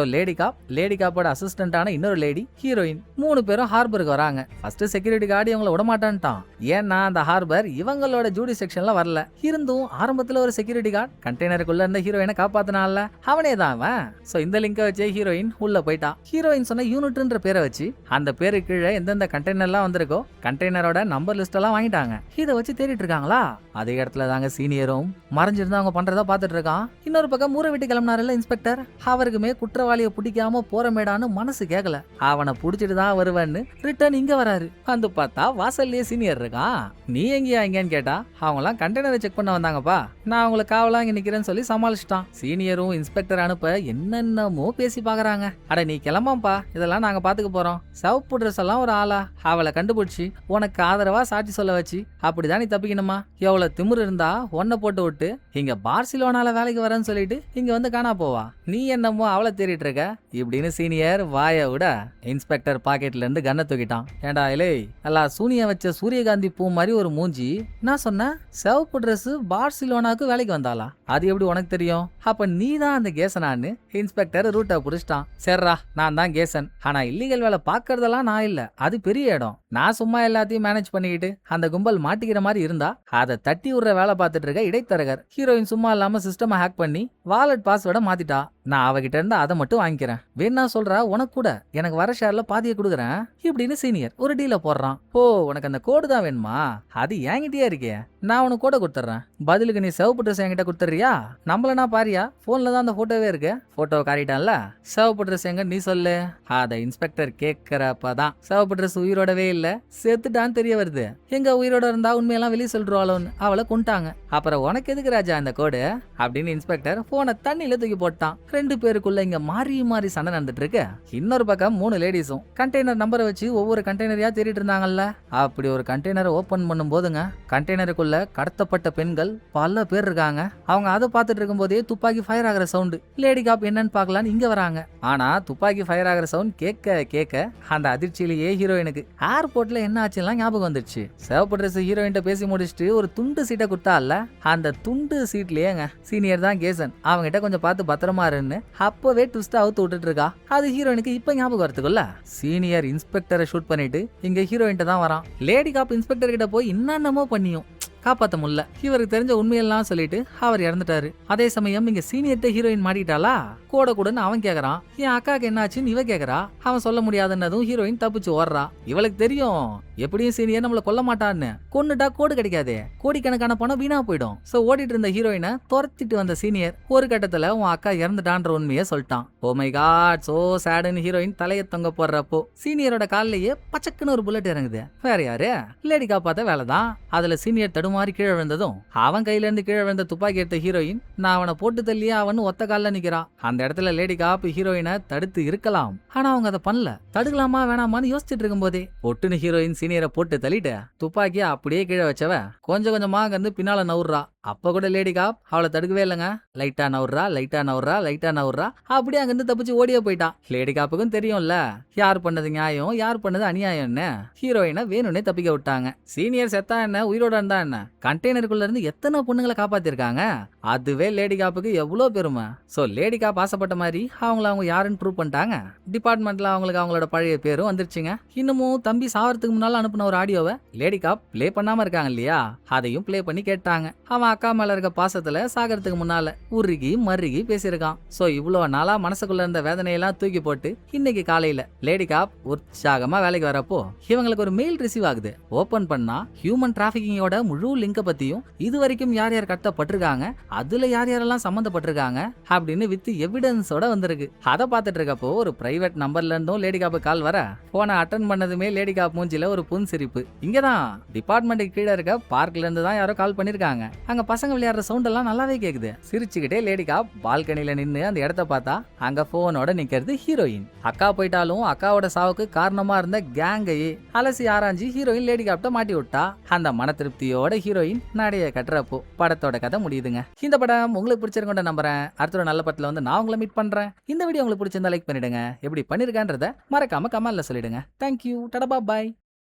லேடி காப்போட அசிஸ்டன்டான இன்னொரு லேடி ஹீரோயின் 3 பேரும் ஹார்பருக்கு வராங்க. ஃபர்ஸ்ட் செக்யூரிட்டி கார்டு இவங்களை விடமாட்டான்ட்டான். ஏன்னா அந்த ஹார்பர் இவங்களோட ஜூடி செக்ஷன்ல வரல. இருந்தும் ஆரம்பத்துல ஒரு செக்யூரிட்டி கார்டு கண்டெய்னருக்குள்ள இருந்த ஹீரோயினை காப்பாத்தினால அவனே தான் அவன். சோ இந்த லிங்கை வச்சு ஹீரோயின் உள்ள போயிட்டான். ஹீரோயின் சொன்ன யூனிட்ன்ற பேரை வச்சு அந்த பேரு கீழே எந்தெந்த கண்டெய்னர்லாம் வந்திருக்கோ கண்டெய்னரோட நம்பர் லிஸ்ட் எல்லாம் வாங்கிட்டாங்க. இதை வச்சு தேடிட்டு இருக்காங்களா. அதே இடத்துல தாங்க சீனியரும் மறைஞ்சிருந்து அவங்க பண்றதா பாத்துட்டு இருக்கான். இன்னொரு பக்கம் ஊரை விட்டு கிளம்பினாருல இன்ஸ்பெக்டர். அவருக்குமே குற்றவாளியை பிடிக்காம போறமேடான்னு மனசு கேட்கல. அவனை புடிச்சிட்டு தான் வருவேன்னு ரிட்டர்ன் இங்க வராரு. வந்து பார்த்தா வாசல்லே சீனியர் இருக்கான். நீ எங்கயா இங்கன்னு கேட்டா அவங்களாம் கண்டெய்னரை செக் பண்ண வந்தாங்கப்பா, நான் அவங்கள காவலா இங்க நிக்கிறேன்னு சொல்லி சமாளிச்சிட்டான். சீனியரும் இன்ஸ்பெக்டர் அனுப்ப என்னென்னமோ பேசி பாக்குறாங்க. அட நீ கிளம்பாம்பா, இதெல்லாம் நாங்க பாத்துக்க போறோம். சிவப்பு ட்ரெஸ் எல்லாம் ஒரு ஆளா அவளை கண்டுபிடிச்சு உனக்கு ஆதரவா சாட்சி சொல்ல வச்சு அப்படிதான் நீ தப்பிக்கணுமா? எவ்வளவு திமிரு இருந்தா ஒன்ன போட்டு விட்டு இங்க பார்சிலோனால வேலைக்கு வரேன்னு சொல்லிட்டு இங்க வந்து காணா போவா? நீ என்னமோ அவளை தேடிட்டு இருக்க இப்படின்னு சீனியர் வாய விட இன்ஸ்பெக்டர் பாக்கெட்ல இருந்து கண்ணை தூக்கிட்டான். ஏண்டா இலே எல்லாம் சூனிய வச்ச சூரிய சூரியகாந்தி பூ மாதிரி ஒரு மூஞ்சி. நான் சொன்னேன், சிவப்பு ட்ரெஸ் பார்சிலோனாக்கு வேலைக்கு வந்தாளா? அது எப்படி உனக்கு தெரியும்? அப்ப நீ தான் அந்த கேசனான்னு இன்ஸ்பெக்டர் ரூட்டை புடிச்சிட்டான். சரிடா, நான் தான் கேசன். ஆனா இல்லீகல் வேலை பாக்குறதெல்லாம் நான் இல்ல, அது பெரிய இடம். நான் சும்மா எல்லாத்தையும் மேனேஜ் பண்ணிக்கிட்டு அந்த கும்பல் மாட்டிக்கிற மாதிரி இருந்தா அதை தட்டி விடுற வேலை பார்த்துட்டு இருக்க இடைத்தரகர். ஹீரோயின் சும்மா இல்லாம சிஸ்டமை ஹேக் பண்ணி வாலெட் பாஸ்வேர்டை மாத்திட்டா. நான் அவகிட்ட இருந்து அதை மட்டும் வாங்கிக்கிறேன். வேணா சொல்றா, உனக்கு கூட எனக்கு வர ஷேர்ல பாதியை கொடுக்குறேன் இப்படின்னு சீனியர் ஒரு டீல போடுறான். ஓ, உனக்கு அந்த கோடு தான் வேணுமா? அது என்கிட்டயே இருக்கே, நான் உனக்கு கோடை கொடுத்துட்றேன். பதிலுக்கு நீ சிவப்பு ட்ரெஸ் என்கிட்ட கொடுத்துறியா? நம்மளனா பாரியா, போன்ல தான் அந்த போட்டோவே இருக்கு. போட்டோ காட்டிட்டான்ல, சிவப்பு ட்ரெஸ் எங்க நீ சொல்லு. அத இன்ஸ்பெக்டர் கேட்கறப்பதான் சிவப்பு ட்ரெஸ் உயிரோடவே இல்ல, செத்துட்டான்னு தெரிய வருது. எங்க உயிரோட இருந்தா உண்மையெல்லாம் வெளியே சொல்றாளோன்னு அவளை கொண்டாங்க. அப்புறம் உனக்கு எதுக்கு ராஜா இந்த கோடு அப்படின்னு இன்ஸ்பெக்டர் போனை தண்ணியில தூக்கி போட்டான். 2 பேருக்குள்ள இங்க மாறி மாறி சண்டை நடந்துட்டு இருக்கு. இன்னொரு பக்கம் 3 லேடிஸும் கண்டெய்னர் நம்பரை வச்சு ஒவ்வொரு கண்டெய்னரையா தேடிட்டு இருந்தாங்கல்ல. அப்படி ஒரு கண்டெய்னரை ஓபன் பண்ணும் போதுங்க, கண்டெய்னருக்குள்ள கடத்தப்பட்ட பெண்கள் பல பேர் இருக்காங்க. அவங்க அதை பார்த்துட்டு இருக்கும் போதே துப்பாக்கி ஃபயர் ஆகிற சவுண்ட். லேடி காப் என்னன்னு பாக்கலான்னு இங்க வராங்க. ஆனா துப்பாக்கி ஃபயர் ஆகிற சவுண்ட் கேட்க கேட்க அந்த அதிர்ச்சியிலேயே ஹீரோயினுக்கு ஏர்போர்ட்ல என்ன ஆச்சுலாம் ஞாபகம் வந்துருச்சு. சிவப்பு ட்ரெஸ் ஹீரோயின் பேசி முடிச்சுட்டு ஒரு துண்டு சீட்டை கொடுத்தால, அந்த துண்டு சீட்லயேங்க சீனியர் தான் கேசன். அவங்ககிட்ட கொஞ்சம் பார்த்து பத்திரமா இருன்னு அப்பவே ட்விஸ்ட் அவுத்து விட்டுட்டு இருக்கா. அது ஹீரோயினுக்கு இப்ப ஞாபகம் வரதுக்குள்ள சீனியர் இன்ஸ்பெக்டரை ஷூட் பண்ணிட்டு இங்க ஹீரோயின் தான் வரான். லேடி காப் இன்ஸ்பெக்டர் கிட்ட போய் என்னென்னமோ பண்ணியும் காப்பாத்த முடியல. இவருக்கு தெரிஞ்ச உண்மையெல்லாம் சொல்லிட்டு அவர் இறந்துட்டாரு. அதே சமயம் இங்க சீனியர்ட்ட ஹீரோயின் மாட்டிட்டாளா? கூட கூடன்னு அவன் கேக்குறான். என் அக்காக்கு என்னாச்சுன்னு இவ கேக்குறா. அவன் சொல்ல முடியாதுன்னதும் ஹீரோயின் தப்பிச்சு ஓடுறா. இவளுக்கு தெரியும் எப்படியும் சீனியர் நம்மள கொல்ல மாட்டான்னு. கொன்னுட்டா கோடு கிடைக்காதே, கோடிக்கணக்கான பணம் வீணா போயிடும். சோ ஓடிட்டு இருந்த ஹீரோயினை துரத்திட்டு வந்த சீனியர் ஒரு கட்டத்துல உன் அக்கா இறந்துட்டான்ற உண்மையை சொல்லிட்டான். ஓ மை காட், சோ சேடுன்னு ஹீரோயின் தலையை தொங்க போடுறப்போ சீனியரோட காலிலேயே பச்சக்குன்னு ஒரு புல்லட் இறங்குது. வேற யாரு? லேடி காப்பாத்த வேலைதான். அதுல சீனியர் தடுமாறி கீழே விழுந்ததும் அவன் கையில இருந்து கீழே விழுந்த துப்பாக்கி எடுத்த ஹீரோயின் நான் அவனை போட்டு தள்ளியே அவன் ஒத்த காலில் நிக்கிறான். அந்த இடத்துல லேடி காப் ஹீரோயினை தடுத்து இருக்கலாம், ஆனா அவங்க அதை பண்ணல. தடுக்கலாமா வேணாமான்னு யோசிச்சுட்டு இருக்கும் போதே ஒட்டுன்னு ஹீரோயின் சீனியரை போட்டு தள்ளிட்டு துப்பாக்கிய அப்படியே கீழே வச்சவ கொஞ்சம் கொஞ்சமா அங்கிருந்து பின்னால நவுறா. அப்ப கூட லேடி காப் அவளை தடுக்கவே இல்லைங்க. லைட்டா நவுறா, லைட்டா நவுறா, லைட்டா நவுறா, அப்படியே அங்கிருந்து தப்பிச்சு ஓடியே போயிட்டான். லேடி காப்புக்கும் தெரியும்ல யார் பண்ணது நியாயம், யார் பண்ணது அநியாயம்னு. ஹீரோயினை வேணும்னே தப்பிக்க விட்டாங்க. சீனியர் செத்தா என்ன, உயிரோட இருந்தா என்ன, கண்டெய்னருக்குள்ள இருந்து எத்தனை பொண்ணுங்களை காப்பாத்திருக்காங்க. அதுவே லேடி காப்புக்கு எவ்வளவு பெருமை. சோ லேடி காப் ஆசைப்பட்ட மாதிரி அவங்க யாருன்னு ப்ரூவ் பண்ணிட்டாங்க. டிபார்ட்மெண்ட்ல அவங்களுக்கு அவங்களோட பழைய பேரும் வந்துருச்சுங்க. இன்னமும் தம்பி சாவறதுக்கு முன்னால அனுப்பின ஒரு ஆடியோவை லேடி காப் பிளே பண்ணாம இருக்காங்க இல்லையா, அதையும் பிளே பண்ணி கேட்டாங்க. அவன் அக்கா மேல இருக்க பாசத்துல சாகறதுக்கு முன்னால உருகி மருகி பேசியிருக்கான். சோ இவ்வளவு நாளா மனசுக்குள்ள இருந்த வேதனையெல்லாம் தூக்கி போட்டு இன்னைக்கு காலையில லேடி காப் உற்சாகமா வேலைக்கு வரப்போ இவங்களுக்கு ஒரு மெயில் ரிசீவ் ஆகுது. ஓபன் பண்ணா ஹியூமன் டிராபிகிங்கோட முழு லிங்க பத்தியும் இது வரைக்கும் யார் யார் கடத்தப்பட்டிருக்காங்க, அதுல யார் யாரெல்லாம் சம்பந்தப்பட்டிருக்காங்க அப்படின்னு வித் எவிடன்ஸோட வந்திருக்கு. அதை பார்த்துட்டு இருக்கப்போ ஒரு பிரைவேட் நம்பர்ல இருந்தும் லேடி காப்பு கால் வர போனை அட்டன் பண்ணதுமே லேடி காப் மூஞ்சில ஒரு புன் சிரிப்பு. இங்கதான் டிபார்ட்மெண்ட்டுக்கு கீழே இருக்க பார்க்ல இருந்து தான் யாரோ கால் பண்ணிருக்காங்க. அங்க பசங்க விளையாடுற சவுண்ட் எல்லாம் நல்லாவே கேக்குது. சிரிச்சுக்கிட்டே லேடி காப் பால்கனில நின்னு அந்த இடத்த பார்த்தா அங்க போனோட நிக்கிறது ஹீரோயின். அக்கா போயிட்டாலும் அக்காவோட சாவுக்கு காரணமா இருந்த கேங்கையே அலசி ஆராய்ச்சி ஹீரோயின் லேடி காப்ட மாட்டி விட்டா. அந்த மன திருப்தியோட ஹீரோயின் நடைய கட்டுறப்போ படத்தோட கதை முடியுதுங்க. இந்த படம் உங்களுக்கு பிடிச்சிருக்கோட நம்புறேன். அடுத்த ஒரு நல்ல படத்துல வந்து நான் உங்களை மீட் பண்றேன். இந்த வீடியோ உங்களுக்கு பிடிச்சிருந்தா லைக் பண்ணிடுங்க. எப்படி பண்ணிருக்கேன்றத மறக்காம கமெண்ட்ல சொல்லிடுங்க. தேங்க்யூ, டடா பாய்.